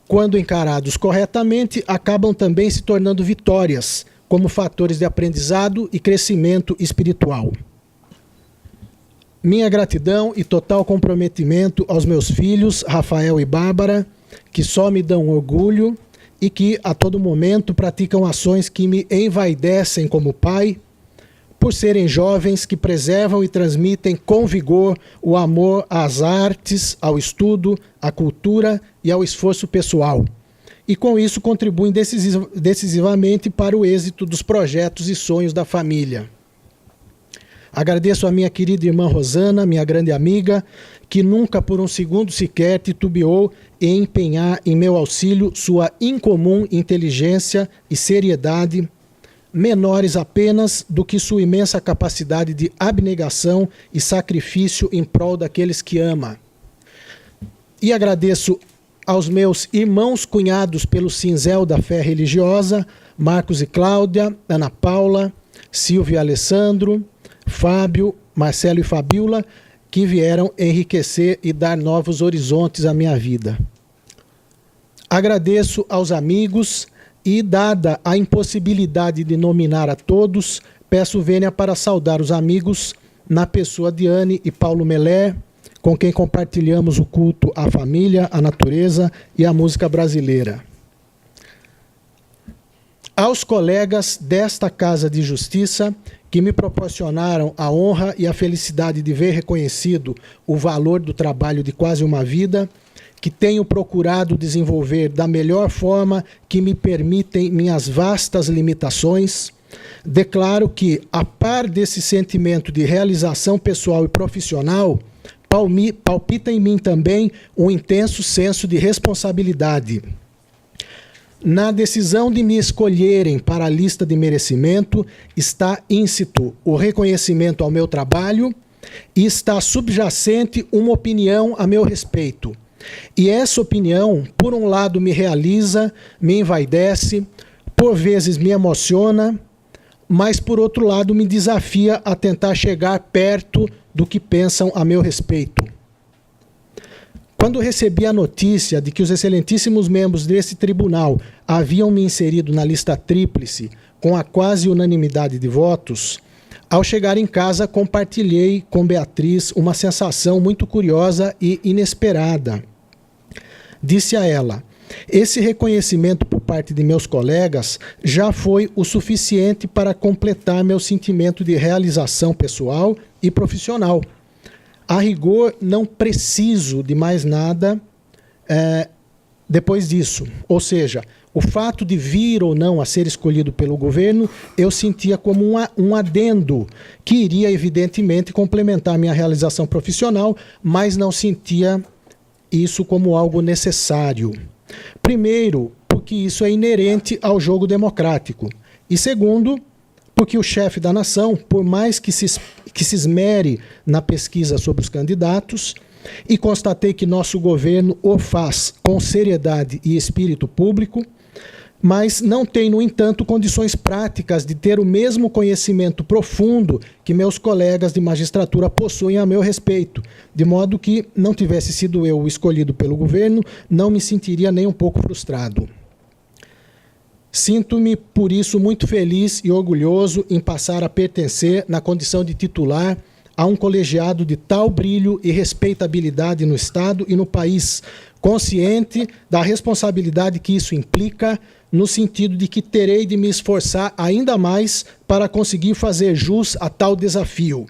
quando encarados corretamente, acabam também se tornando vitórias, como fatores de aprendizado e crescimento espiritual. Minha gratidão e total comprometimento aos meus filhos, Rafael e Bárbara, que só me dão orgulho e que, a todo momento, praticam ações que me envaidecem como pai, por serem jovens que preservam e transmitem com vigor o amor às artes, ao estudo, à cultura e ao esforço pessoal. E, com isso, contribuem decisivamente para o êxito dos projetos e sonhos da família. Agradeço a minha querida irmã Rosana, minha grande amiga, que nunca por um segundo sequer titubeou em empenhar em meu auxílio sua incomum inteligência e seriedade, menores apenas do que sua imensa capacidade de abnegação e sacrifício em prol daqueles que ama. E agradeço aos meus irmãos cunhados pelo cinzel da fé religiosa, Marcos e Cláudia, Ana Paula, Silvio e Alessandro, Fábio, Marcelo e Fabiola, que vieram enriquecer e dar novos horizontes à minha vida. Agradeço aos amigos e, dada a impossibilidade de nominar a todos, peço vênia para saudar os amigos na pessoa de Anne e Paulo Melé, com quem compartilhamos o culto à família, à natureza e à música brasileira. Aos colegas desta Casa de Justiça, que me proporcionaram a honra e a felicidade de ver reconhecido o valor do trabalho de quase uma vida, que tenho procurado desenvolver da melhor forma que me permitem minhas vastas limitações, declaro que, a par desse sentimento de realização pessoal e profissional, palpita em mim também um intenso senso de responsabilidade. Na decisão de me escolherem para a lista de merecimento está íncito o reconhecimento ao meu trabalho e está subjacente uma opinião a meu respeito. E essa opinião, por um lado, me realiza, me envaidece, por vezes me emociona, mas, por outro lado, me desafia a tentar chegar perto do que pensam a meu respeito. Quando recebi a notícia de que os excelentíssimos membros desse tribunal haviam me inserido na lista tríplice com a quase unanimidade de votos, ao chegar em casa compartilhei com Beatriz uma sensação muito curiosa e inesperada. Disse a ela: esse reconhecimento por parte de meus colegas já foi o suficiente para completar meu sentimento de realização pessoal e profissional. A rigor, não preciso de mais nada depois disso. Ou seja, o fato de vir ou não a ser escolhido pelo governo, eu sentia como um adendo que iria, evidentemente, complementar minha realização profissional, mas não sentia isso como algo necessário. Primeiro, porque isso é inerente ao jogo democrático. E segundo, porque o chefe da nação, por mais que se esmere na pesquisa sobre os candidatos, e constatei que nosso governo o faz com seriedade e espírito público, mas não tem, no entanto, condições práticas de ter o mesmo conhecimento profundo que meus colegas de magistratura possuem a meu respeito, de modo que, não tivesse sido eu o escolhido pelo governo, não me sentiria nem um pouco frustrado. Sinto-me, por isso, muito feliz e orgulhoso em passar a pertencer, na condição de titular, a um colegiado de tal brilho e respeitabilidade no Estado e no país, consciente da responsabilidade que isso implica, no sentido de que terei de me esforçar ainda mais para conseguir fazer jus a tal desafio.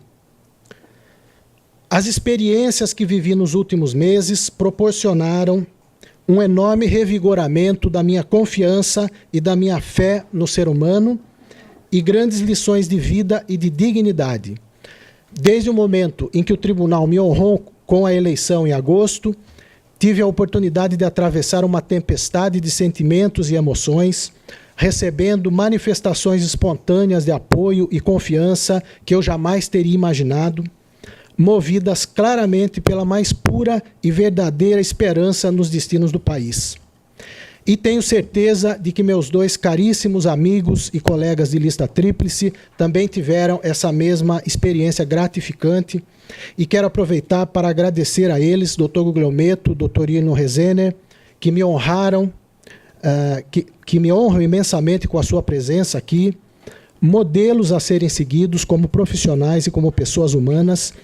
As experiências que vivi nos últimos meses proporcionaram um enorme revigoramento da minha confiança e da minha fé no ser humano e grandes lições de vida e de dignidade. Desde o momento em que o tribunal me honrou com a eleição em agosto, tive a oportunidade de atravessar uma tempestade de sentimentos e emoções, recebendo manifestações espontâneas de apoio e confiança que eu jamais teria imaginado, movidas claramente pela mais pura e verdadeira esperança nos destinos do país. E tenho certeza de que meus dois caríssimos amigos e colegas de lista tríplice também tiveram essa mesma experiência gratificante, e quero aproveitar para agradecer a eles, Dr. Guglielmetto, Dr. Ino Rezener, que me honraram, que me honram imensamente com a sua presença aqui, modelos a serem seguidos como profissionais e como pessoas humanas,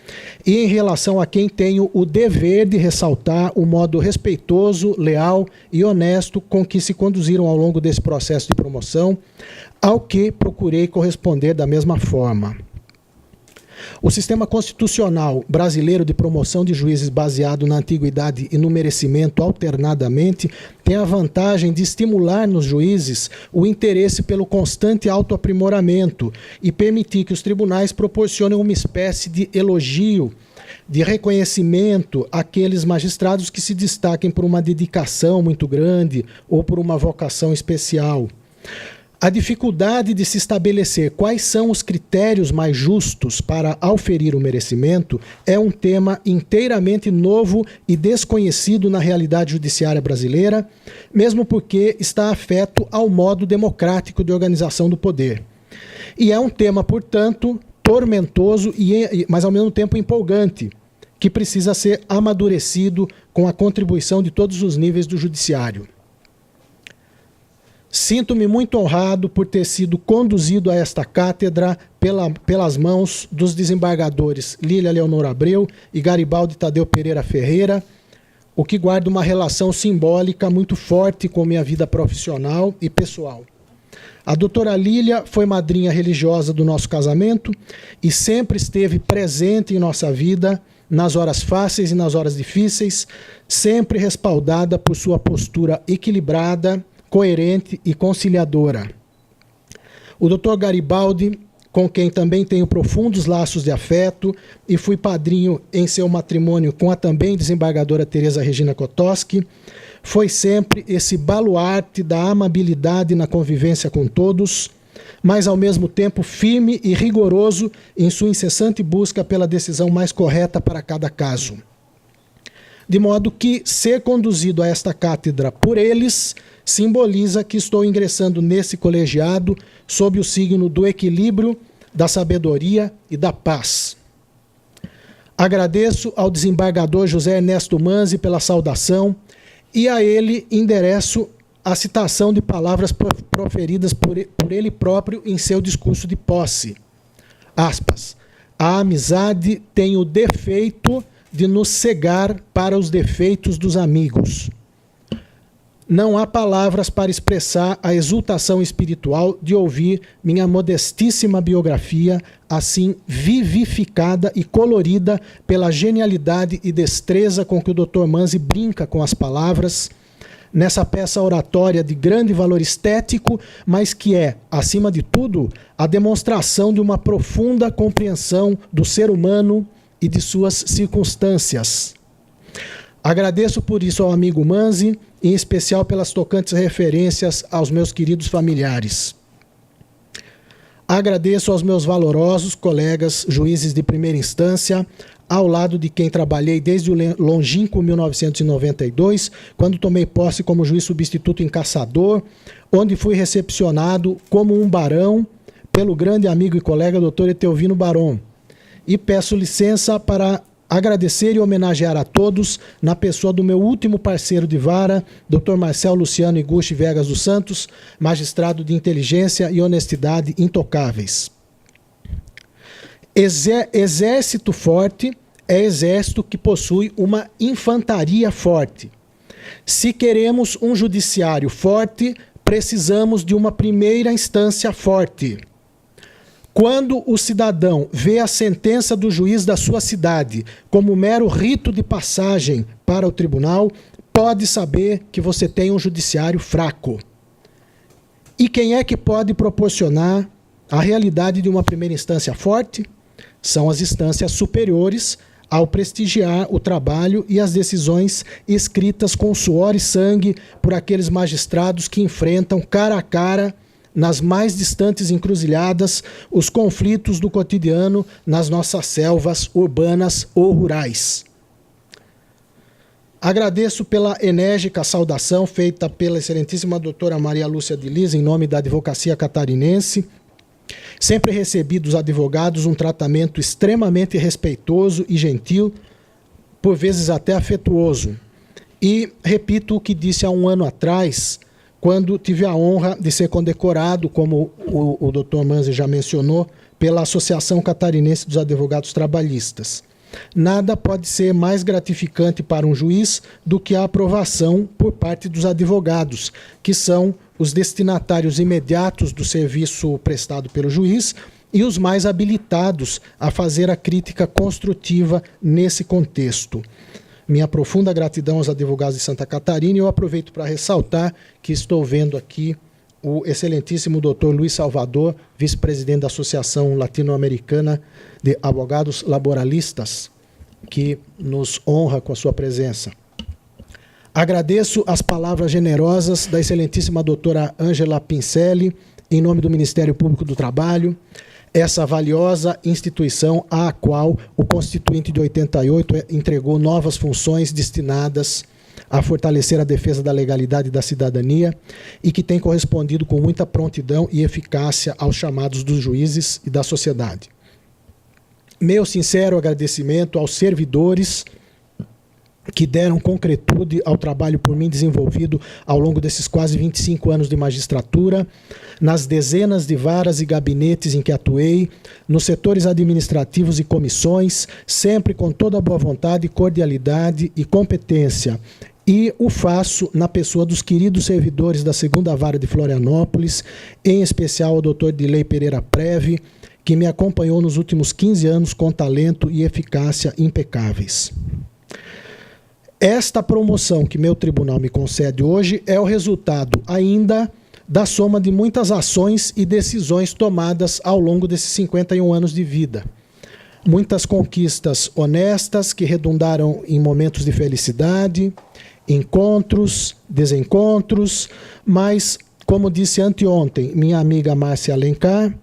e em relação a quem tenho o dever de ressaltar o modo respeitoso, leal e honesto com que se conduziram ao longo desse processo de promoção, ao que procurei corresponder da mesma forma. O sistema constitucional brasileiro de promoção de juízes baseado na antiguidade e no merecimento alternadamente tem a vantagem de estimular nos juízes o interesse pelo constante autoaprimoramento e permitir que os tribunais proporcionem uma espécie de elogio, de reconhecimento àqueles magistrados que se destaquem por uma dedicação muito grande ou por uma vocação especial. A dificuldade de se estabelecer quais são os critérios mais justos para auferir o merecimento é um tema inteiramente novo e desconhecido na realidade judiciária brasileira, mesmo porque está afeto ao modo democrático de organização do poder. E é um tema, portanto, tormentoso, mas ao mesmo tempo empolgante, que precisa ser amadurecido com a contribuição de todos os níveis do judiciário. Sinto-me muito honrado por ter sido conduzido a esta cátedra pelas mãos dos desembargadores Lília Leonor Abreu e Garibaldi Tadeu Pereira Ferreira, o que guarda uma relação simbólica muito forte com minha vida profissional e pessoal. A doutora Lília foi madrinha religiosa do nosso casamento e sempre esteve presente em nossa vida, nas horas fáceis e nas horas difíceis, sempre respaldada por sua postura equilibrada, coerente e conciliadora. O Dr. Garibaldi, com quem também tenho profundos laços de afeto e fui padrinho em seu matrimônio com a também desembargadora Tereza Regina Kotoski, foi sempre esse baluarte da amabilidade na convivência com todos, mas ao mesmo tempo firme e rigoroso em sua incessante busca pela decisão mais correta para cada caso. De modo que ser conduzido a esta cátedra por eles simboliza que estou ingressando nesse colegiado sob o signo do equilíbrio, da sabedoria e da paz. Agradeço ao desembargador José Ernesto Manzi pela saudação e a ele endereço a citação de palavras proferidas por ele próprio em seu discurso de posse. Aspas. A amizade tem o defeito de nos cegar para os defeitos dos amigos. Não há palavras para expressar a exultação espiritual de ouvir minha modestíssima biografia, assim vivificada e colorida pela genialidade e destreza com que o Dr. Manzi brinca com as palavras, nessa peça oratória de grande valor estético, mas que é, acima de tudo, a demonstração de uma profunda compreensão do ser humano e de suas circunstâncias. Agradeço por isso ao amigo Manzi, em especial pelas tocantes referências aos meus queridos familiares. Agradeço aos meus valorosos colegas juízes de primeira instância, ao lado de quem trabalhei desde o longínquo 1992, quando tomei posse como juiz substituto em Caçador, onde fui recepcionado como um barão pelo grande amigo e colega Dr. Etelvino Baron. E peço licença para agradecer e homenagear a todos, na pessoa do meu último parceiro de vara, Dr. Marcel Luciano Iguchi Vegas dos Santos, magistrado de inteligência e honestidade intocáveis. Exército forte é exército que possui uma infantaria forte. Se queremos um judiciário forte, precisamos de uma primeira instância forte. Quando o cidadão vê a sentença do juiz da sua cidade como mero rito de passagem para o tribunal, pode saber que você tem um judiciário fraco. E quem é que pode proporcionar a realidade de uma primeira instância forte? São as instâncias superiores, ao prestigiar o trabalho e as decisões escritas com suor e sangue por aqueles magistrados que enfrentam cara a cara, nas mais distantes encruzilhadas, os conflitos do cotidiano nas nossas selvas urbanas ou rurais. Agradeço pela enérgica saudação feita pela excelentíssima doutora Maria Lúcia de Liz, em nome da advocacia catarinense. Sempre recebi dos advogados um tratamento extremamente respeitoso e gentil, por vezes até afetuoso. E repito o que disse há um ano atrás, quando tive a honra de ser condecorado, como o Dr. Manzi já mencionou, pela Associação Catarinense dos Advogados Trabalhistas. Nada pode ser mais gratificante para um juiz do que a aprovação por parte dos advogados, que são os destinatários imediatos do serviço prestado pelo juiz e os mais habilitados a fazer a crítica construtiva nesse contexto. Minha profunda gratidão aos advogados de Santa Catarina, e eu aproveito para ressaltar que estou vendo aqui o excelentíssimo Dr. Luiz Salvador, vice-presidente da Associação Latino-Americana de Advogados Laboralistas, que nos honra com a sua presença. Agradeço as palavras generosas da excelentíssima doutora Ângela Pincelli em nome do Ministério Público do Trabalho, essa valiosa instituição à qual o Constituinte de 88 entregou novas funções destinadas a fortalecer a defesa da legalidade e da cidadania e que tem correspondido com muita prontidão e eficácia aos chamados dos juízes e da sociedade. Meu sincero agradecimento aos servidores que deram concretude ao trabalho por mim desenvolvido ao longo desses quase 25 anos de magistratura, nas dezenas de varas e gabinetes em que atuei, nos setores administrativos e comissões, sempre com toda a boa vontade, cordialidade e competência. E o faço na pessoa dos queridos servidores da 2ª Vara de Florianópolis, em especial ao Dr. Dilei Pereira Preve, que me acompanhou nos últimos 15 anos com talento e eficácia impecáveis. Esta promoção que meu tribunal me concede hoje é o resultado ainda da soma de muitas ações e decisões tomadas ao longo desses 51 anos de vida. Muitas conquistas honestas que redundaram em momentos de felicidade, encontros, desencontros, mas, como disse anteontem minha amiga Márcia Alencar,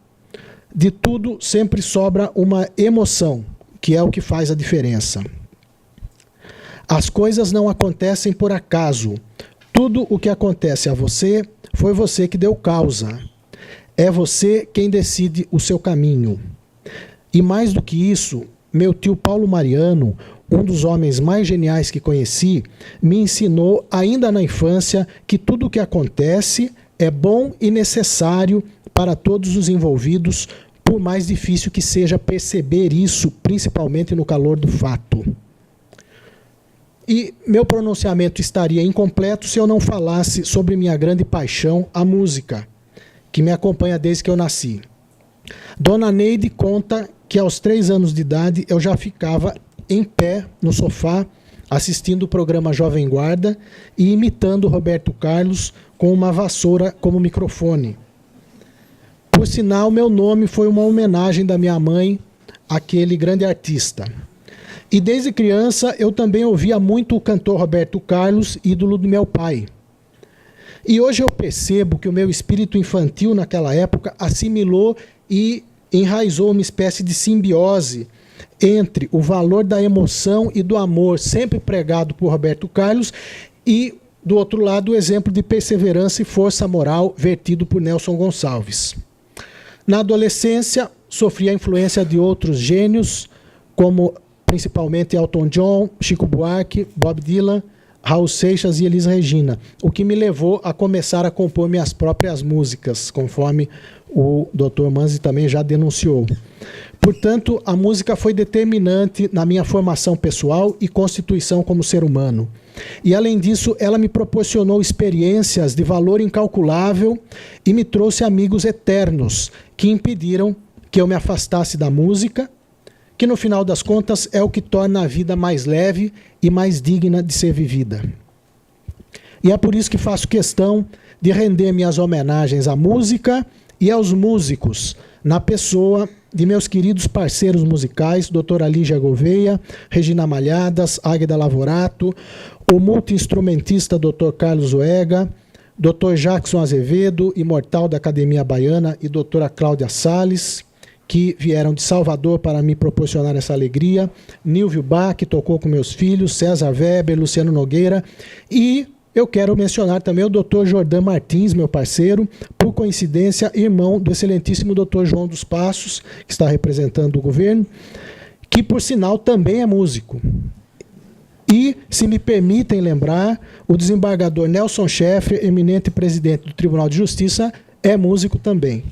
de tudo sempre sobra uma emoção, que é o que faz a diferença. As coisas não acontecem por acaso. Tudo o que acontece a você, foi você que deu causa. É você quem decide o seu caminho. E mais do que isso, meu tio Paulo Mariano, um dos homens mais geniais que conheci, me ensinou ainda na infância que tudo o que acontece é bom e necessário para todos os envolvidos, por mais difícil que seja perceber isso, principalmente no calor do fato. E meu pronunciamento estaria incompleto se eu não falasse sobre minha grande paixão, a música, que me acompanha desde que eu nasci. Dona Neide conta que aos 3 anos de idade eu já ficava em pé no sofá, assistindo o programa Jovem Guarda e imitando Roberto Carlos com uma vassoura como microfone. Por sinal, meu nome foi uma homenagem da minha mãe àquele grande artista. E desde criança eu também ouvia muito o cantor Roberto Carlos, ídolo do meu pai. E hoje eu percebo que o meu espírito infantil naquela época assimilou e enraizou uma espécie de simbiose entre o valor da emoção e do amor, sempre pregado por Roberto Carlos, e, do outro lado, o exemplo de perseverança e força moral vertido por Nelson Gonçalves. Na adolescência, sofri a influência de outros gênios, como principalmente Elton John, Chico Buarque, Bob Dylan, Raul Seixas e Elis Regina, o que me levou a começar a compor minhas próprias músicas, conforme o Dr. Manzi também já denunciou. Portanto, a música foi determinante na minha formação pessoal e constituição como ser humano. E, além disso, ela me proporcionou experiências de valor incalculável e me trouxe amigos eternos que impediram que eu me afastasse da música, que no final das contas é o que torna a vida mais leve e mais digna de ser vivida. E é por isso que faço questão de render minhas homenagens à música e aos músicos, na pessoa de meus queridos parceiros musicais, doutora Lígia Gouveia, Regina Malhadas, Águeda Lavorato, o multi-instrumentista Dr. Carlos Oega, Dr. Jackson Azevedo, imortal da Academia Baiana, e doutora Cláudia Salles, que vieram de Salvador para me proporcionar essa alegria, Nilvio Bach, que tocou com meus filhos, César Weber, Luciano Nogueira, e eu quero mencionar também o Dr. Jordan Martins, meu parceiro, por coincidência, irmão do excelentíssimo Dr. João dos Passos, que está representando o governo, que, por sinal, também é músico. E, se me permitem lembrar, o desembargador Nelson Schaeffer, eminente presidente do Tribunal de Justiça, é músico também.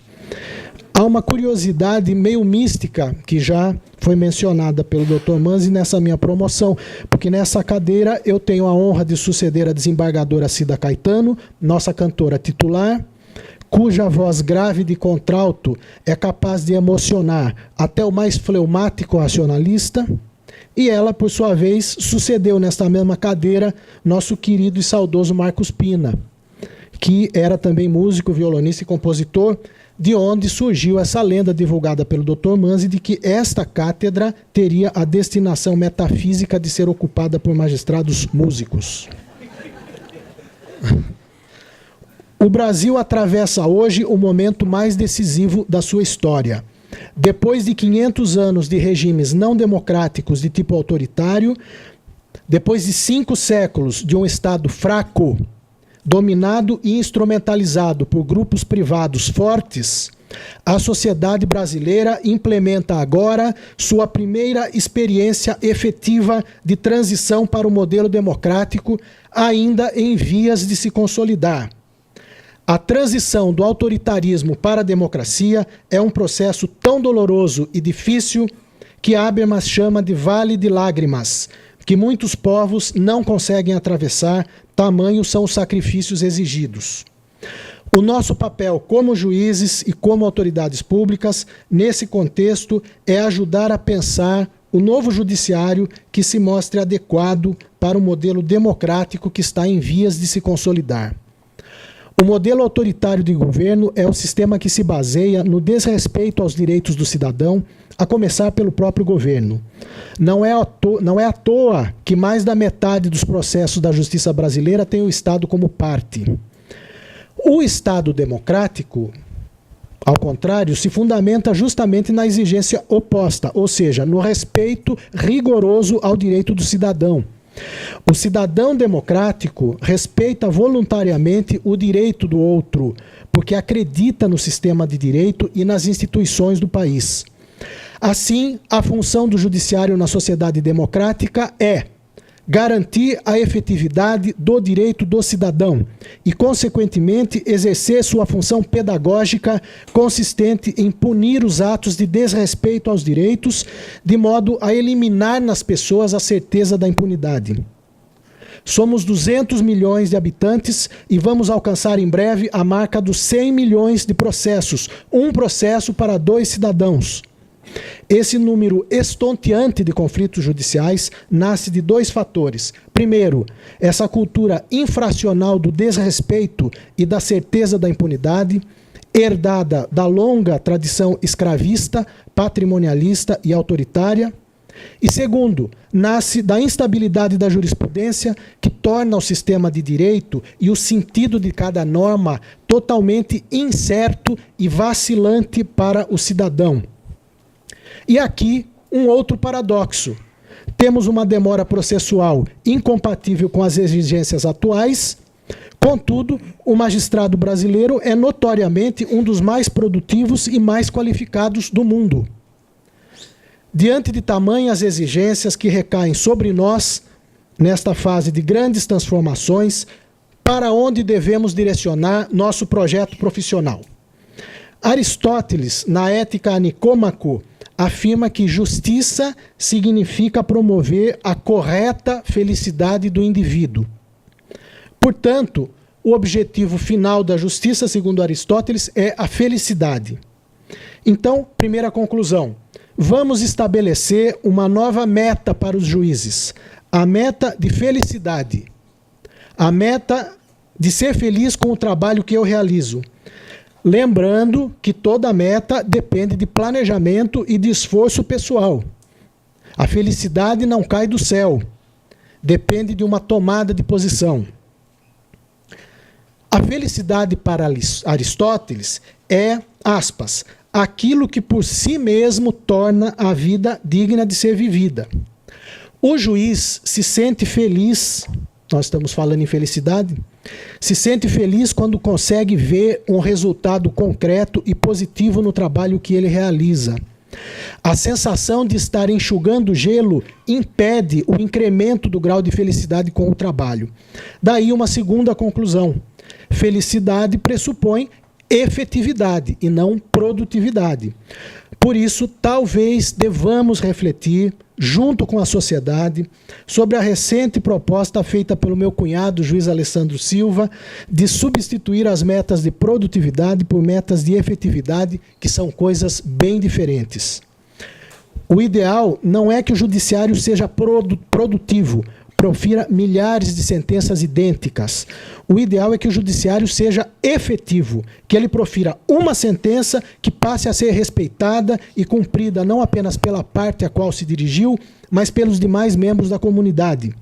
Há uma curiosidade meio mística que já foi mencionada pelo Dr. Manzi nessa minha promoção, porque nessa cadeira eu tenho a honra de suceder a desembargadora Cida Caetano, nossa cantora titular, cuja voz grave de contralto é capaz de emocionar até o mais fleumático racionalista, e ela, por sua vez, sucedeu nesta mesma cadeira nosso querido e saudoso Marcos Pina, que era também músico, violonista e compositor, de onde surgiu essa lenda divulgada pelo Dr. Manzi de que esta cátedra teria a destinação metafísica de ser ocupada por magistrados músicos. O Brasil atravessa hoje o momento mais decisivo da sua história. Depois de 500 anos de regimes não democráticos de tipo autoritário, depois de 5 séculos de um Estado fraco, dominado e instrumentalizado por grupos privados fortes, a sociedade brasileira implementa agora sua primeira experiência efetiva de transição para o modelo democrático, ainda em vias de se consolidar. A transição do autoritarismo para a democracia é um processo tão doloroso e difícil que Habermas chama de vale de lágrimas, que muitos povos não conseguem atravessar, tamanhos são os sacrifícios exigidos. O nosso papel como juízes e como autoridades públicas, nesse contexto, é ajudar a pensar o novo judiciário que se mostre adequado para o modelo democrático que está em vias de se consolidar. O modelo autoritário de governo é o sistema que se baseia no desrespeito aos direitos do cidadão, a começar pelo próprio governo. Não é à toa que mais da metade dos processos da justiça brasileira tem o Estado como parte. O Estado democrático, ao contrário, se fundamenta justamente na exigência oposta, ou seja, no respeito rigoroso ao direito do cidadão. O cidadão democrático respeita voluntariamente o direito do outro, porque acredita no sistema de direito e nas instituições do país. Assim, a função do judiciário na sociedade democrática é garantir a efetividade do direito do cidadão e, consequentemente, exercer sua função pedagógica consistente em punir os atos de desrespeito aos direitos, de modo a eliminar nas pessoas a certeza da impunidade. Somos 200 milhões de habitantes e vamos alcançar em breve a marca dos 100 milhões de processos, um processo para 2 cidadãos. Esse número estonteante de conflitos judiciais nasce de 2 fatores. Primeiro, essa cultura infracional do desrespeito e da certeza da impunidade, herdada da longa tradição escravista, patrimonialista e autoritária. E segundo, nasce da instabilidade da jurisprudência, que torna o sistema de direito e o sentido de cada norma totalmente incerto e vacilante para o cidadão. E aqui, um outro paradoxo. Temos uma demora processual incompatível com as exigências atuais, contudo, o magistrado brasileiro é notoriamente um dos mais produtivos e mais qualificados do mundo. Diante de tamanhas exigências que recaem sobre nós, nesta fase de grandes transformações, para onde devemos direcionar nosso projeto profissional? Aristóteles, na Ética a Nicômaco, afirma que justiça significa promover a correta felicidade do indivíduo. Portanto, o objetivo final da justiça, segundo Aristóteles, é a felicidade. Então, primeira conclusão, vamos estabelecer uma nova meta para os juízes, a meta de felicidade, a meta de ser feliz com o trabalho que eu realizo. Lembrando que toda meta depende de planejamento e de esforço pessoal. A felicidade não cai do céu, depende de uma tomada de posição. A felicidade para Aristóteles é, aspas, aquilo que por si mesmo torna a vida digna de ser vivida. O juiz se sente feliz, nós estamos falando em felicidade, se sente feliz quando consegue ver um resultado concreto e positivo no trabalho que ele realiza. A sensação de estar enxugando gelo impede o incremento do grau de felicidade com o trabalho. Daí uma segunda conclusão. Felicidade pressupõe efetividade e não produtividade. Por isso, talvez devamos refletir, junto com a sociedade, sobre a recente proposta feita pelo meu cunhado, juiz Alessandro Silva, de substituir as metas de produtividade por metas de efetividade, que são coisas bem diferentes. O ideal não é que o judiciário seja produtivo, profira milhares de sentenças idênticas. O ideal é que o judiciário seja efetivo, que ele profira uma sentença que passe a ser respeitada e cumprida não apenas pela parte a qual se dirigiu, mas pelos demais membros da comunidade.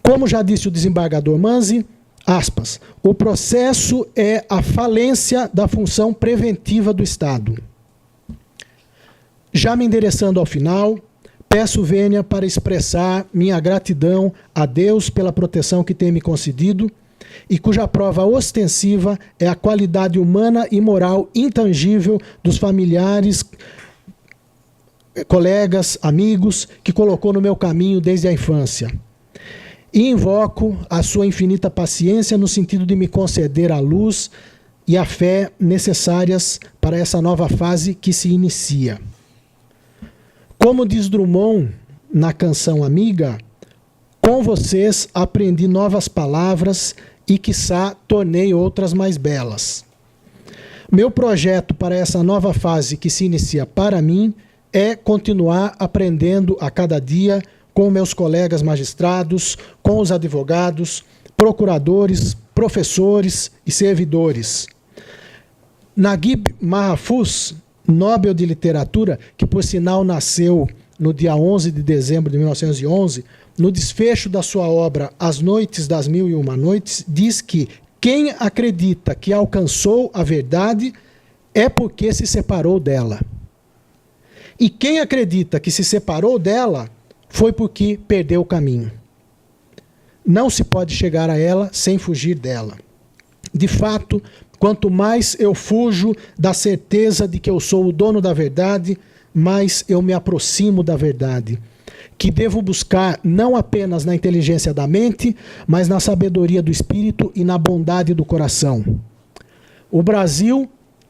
Como já disse o desembargador Manzi, aspas, o processo é a falência da função preventiva do Estado. Já me endereçando ao final, peço vênia para expressar minha gratidão a Deus pela proteção que tem me concedido e cuja prova ostensiva é a qualidade humana e moral intangível dos familiares, colegas, amigos que colocou no meu caminho desde a infância. E invoco a sua infinita paciência no sentido de me conceder a luz e a fé necessárias para essa nova fase que se inicia. Como diz Drummond na canção Amiga, com vocês aprendi novas palavras e, quiçá, tornei outras mais belas. Meu projeto para essa nova fase que se inicia para mim é continuar aprendendo a cada dia com meus colegas magistrados, com os advogados, procuradores, professores e servidores. Naguib Mahfouz, Nobel de Literatura, que por sinal nasceu no dia 11 de dezembro de 1911, no desfecho da sua obra As Noites das Mil e Uma Noites, diz que quem acredita que alcançou a verdade é porque se separou dela. E quem acredita que se separou dela foi porque perdeu o caminho. Não se pode chegar a ela sem fugir dela. De fato, quanto mais eu fujo da certeza de que eu sou o dono da verdade, mais eu me aproximo da verdade, que devo buscar não apenas na inteligência da mente, mas na sabedoria do espírito e na bondade do coração. O Brasil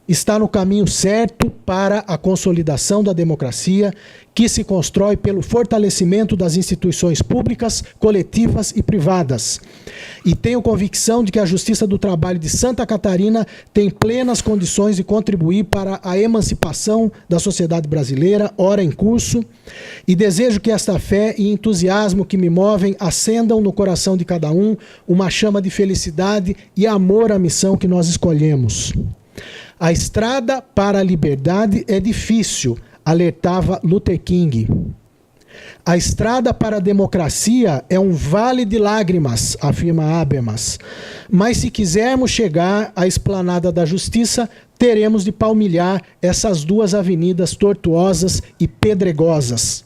está no caminho certo para a consolidação da democracia, que se constrói pelo fortalecimento das instituições públicas, coletivas e privadas. E tenho convicção de que a Justiça do Trabalho de Santa Catarina tem plenas condições de contribuir para a emancipação da sociedade brasileira, ora em curso, e desejo que esta fé e entusiasmo que me movem acendam no coração de cada um uma chama de felicidade e amor à missão que nós escolhemos. A estrada para a liberdade é difícil, alertava Luther King. A estrada para a democracia é um vale de lágrimas, afirma Habermas. Mas se quisermos chegar à esplanada da justiça, teremos de palmilhar essas duas avenidas tortuosas e pedregosas,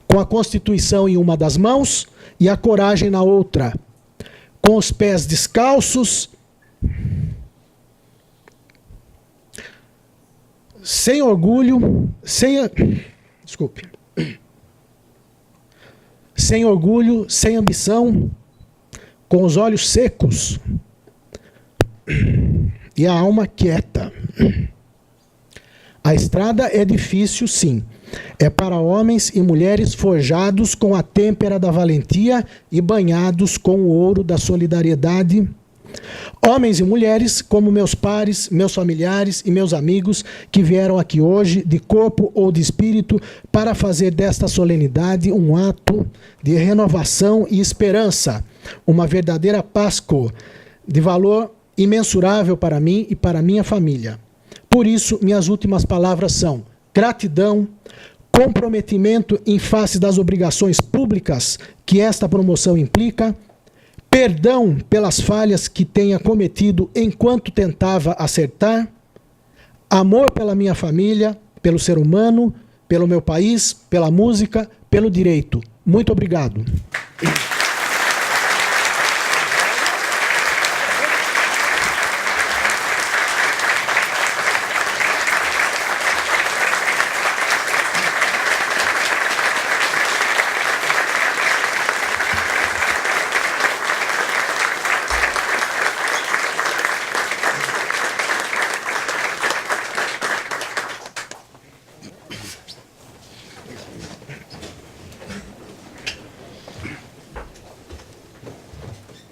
com a Constituição em uma das mãos e a coragem na outra, com os pés descalços, sem orgulho, sem orgulho, sem ambição, com os olhos secos e a alma quieta. A estrada é difícil, sim. É para homens e mulheres forjados com a têmpera da valentia e banhados com o ouro da solidariedade. Homens e mulheres como meus pares, meus familiares e meus amigos que vieram aqui hoje, de corpo ou de espírito, para fazer desta solenidade um ato de renovação e esperança, uma verdadeira Páscoa de valor imensurável para mim e para minha família. Por isso, minhas últimas palavras são gratidão, comprometimento em face das obrigações públicas que esta promoção implica, perdão pelas falhas que tenha cometido enquanto tentava acertar, amor pela minha família, pelo ser humano, pelo meu país, pela música, pelo direito. Muito obrigado.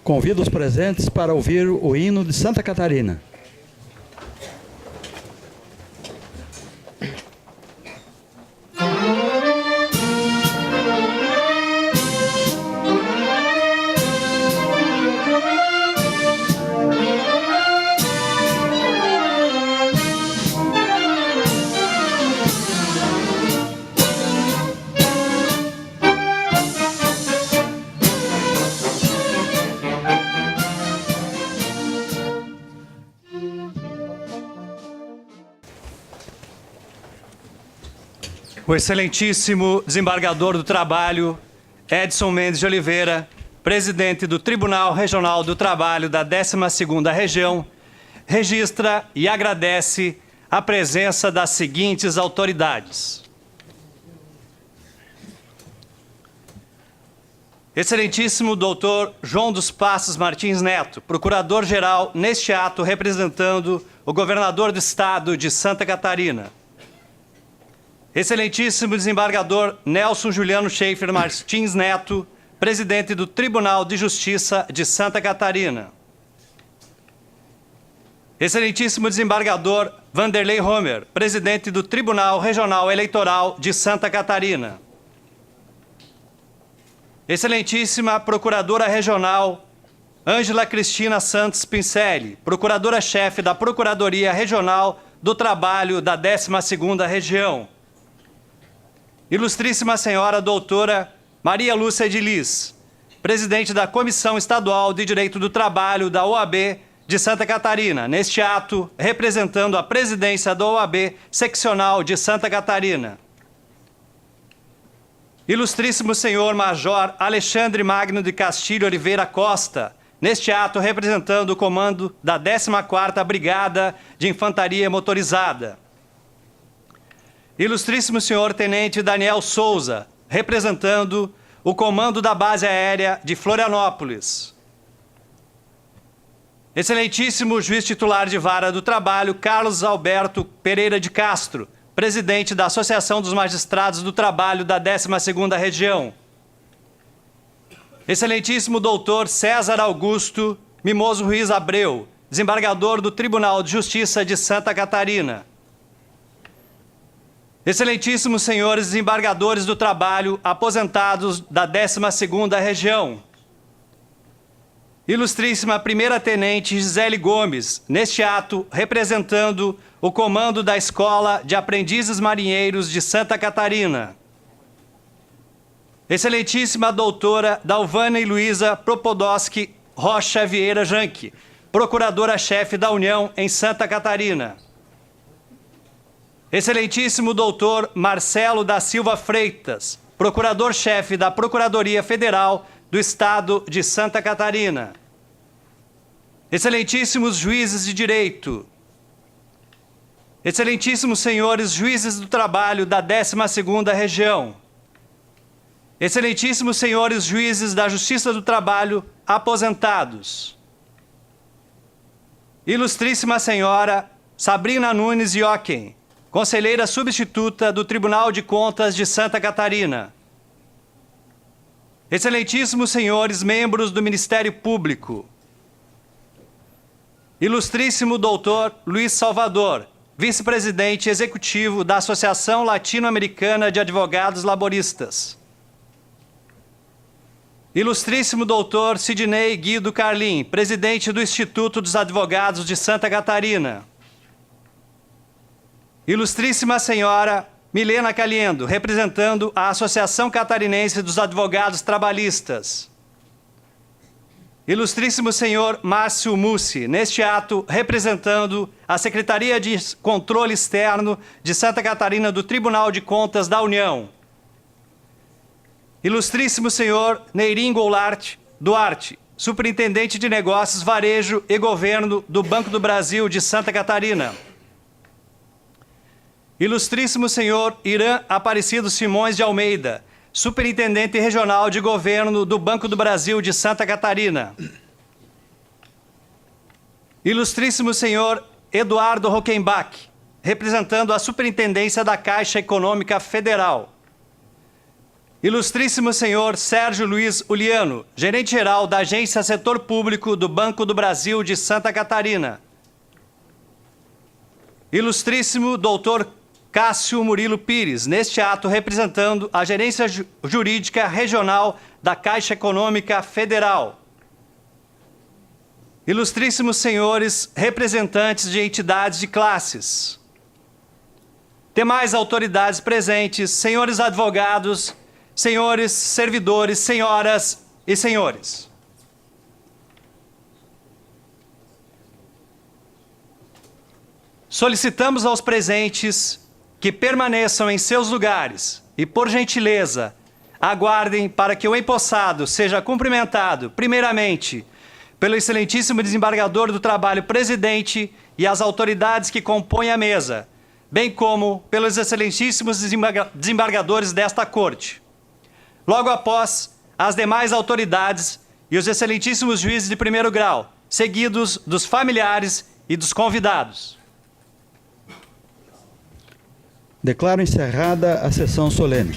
Convido os presentes para ouvir o hino de Santa Catarina. O excelentíssimo desembargador do Trabalho, Edson Mendes de Oliveira, presidente do Tribunal Regional do Trabalho da 12ª Região, registra e agradece a presença das seguintes autoridades. Excelentíssimo doutor João dos Passos Martins Neto, procurador-geral neste ato representando o governador do estado de Santa Catarina. Excelentíssimo desembargador Nelson Juliano Schaefer Martins Neto, presidente do Tribunal de Justiça de Santa Catarina. Excelentíssimo desembargador Vanderlei Homer, presidente do Tribunal Regional Eleitoral de Santa Catarina. Excelentíssima Procuradora Regional Ângela Cristina Santos Pincelli, Procuradora-chefe da Procuradoria Regional do Trabalho da 12ª Região. Ilustríssima Senhora Doutora Maria Lúcia de Lis, presidente da Comissão Estadual de Direito do Trabalho da OAB de Santa Catarina, neste ato representando a presidência da OAB seccional de Santa Catarina. Ilustríssimo Senhor Major Alexandre Magno de Castilho Oliveira Costa, neste ato representando o comando da 14ª Brigada de Infantaria Motorizada. Ilustríssimo Senhor Tenente Daniel Souza, representando o comando da Base Aérea de Florianópolis. Excelentíssimo Juiz Titular de Vara do Trabalho Carlos Alberto Pereira de Castro, presidente da Associação dos Magistrados do Trabalho da 12ª Região. Excelentíssimo doutor César Augusto Mimoso Ruiz Abreu, desembargador do Tribunal de Justiça de Santa Catarina. Excelentíssimos senhores desembargadores do Trabalho aposentados da 12ª Região. Ilustríssima Primeira-Tenente Gisele Gomes, neste ato representando o comando da Escola de Aprendizes Marinheiros de Santa Catarina. Excelentíssima Doutora Dalvane Luiza Propodowski Rocha Vieira Janque, Procuradora-chefe da União em Santa Catarina. Excelentíssimo Doutor Marcelo da Silva Freitas, Procurador-chefe da Procuradoria Federal do Estado de Santa Catarina. Excelentíssimos juízes de direito. Excelentíssimos senhores juízes do trabalho da 12ª Região. Excelentíssimos senhores juízes da Justiça do Trabalho aposentados. Ilustríssima senhora Sabrina Nunes Jochen, conselheira substituta do Tribunal de Contas de Santa Catarina. Excelentíssimos senhores membros do Ministério Público. Ilustríssimo doutor Luiz Salvador, vice-presidente executivo da Associação Latino-Americana de Advogados Laboristas. Ilustríssimo doutor Sidney Guido Carlim, presidente do Instituto dos Advogados de Santa Catarina. Ilustríssima senhora Milena Caliendo, representando a Associação Catarinense dos Advogados Trabalhistas. Ilustríssimo senhor Márcio Mussi, neste ato representando a Secretaria de Controle Externo de Santa Catarina do Tribunal de Contas da União. Ilustríssimo senhor Neirim Goulart Duarte, Superintendente de Negócios, Varejo e Governo do Banco do Brasil de Santa Catarina. Ilustríssimo senhor Irã Aparecido Simões de Almeida, Superintendente Regional de Governo do Banco do Brasil de Santa Catarina. Ilustríssimo senhor Eduardo Rockenbach, representando a Superintendência da Caixa Econômica Federal. Ilustríssimo senhor Sérgio Luiz Uliano, gerente-geral da Agência Setor Público do Banco do Brasil de Santa Catarina. Ilustríssimo doutor Cássio Murilo Pires, neste ato representando a Gerência Jurídica Regional da Caixa Econômica Federal. Ilustríssimos senhores representantes de entidades de classes. Demais autoridades presentes, senhores advogados, senhores servidores, senhoras e senhores. Solicitamos aos presentes que permaneçam em seus lugares e, por gentileza, aguardem para que o empossado seja cumprimentado, primeiramente, pelo excelentíssimo desembargador do Trabalho, presidente, e as autoridades que compõem a mesa, bem como pelos excelentíssimos desembargadores desta Corte. Logo após, as demais autoridades e os excelentíssimos juízes de primeiro grau, seguidos dos familiares e dos convidados. Declaro encerrada a sessão solene.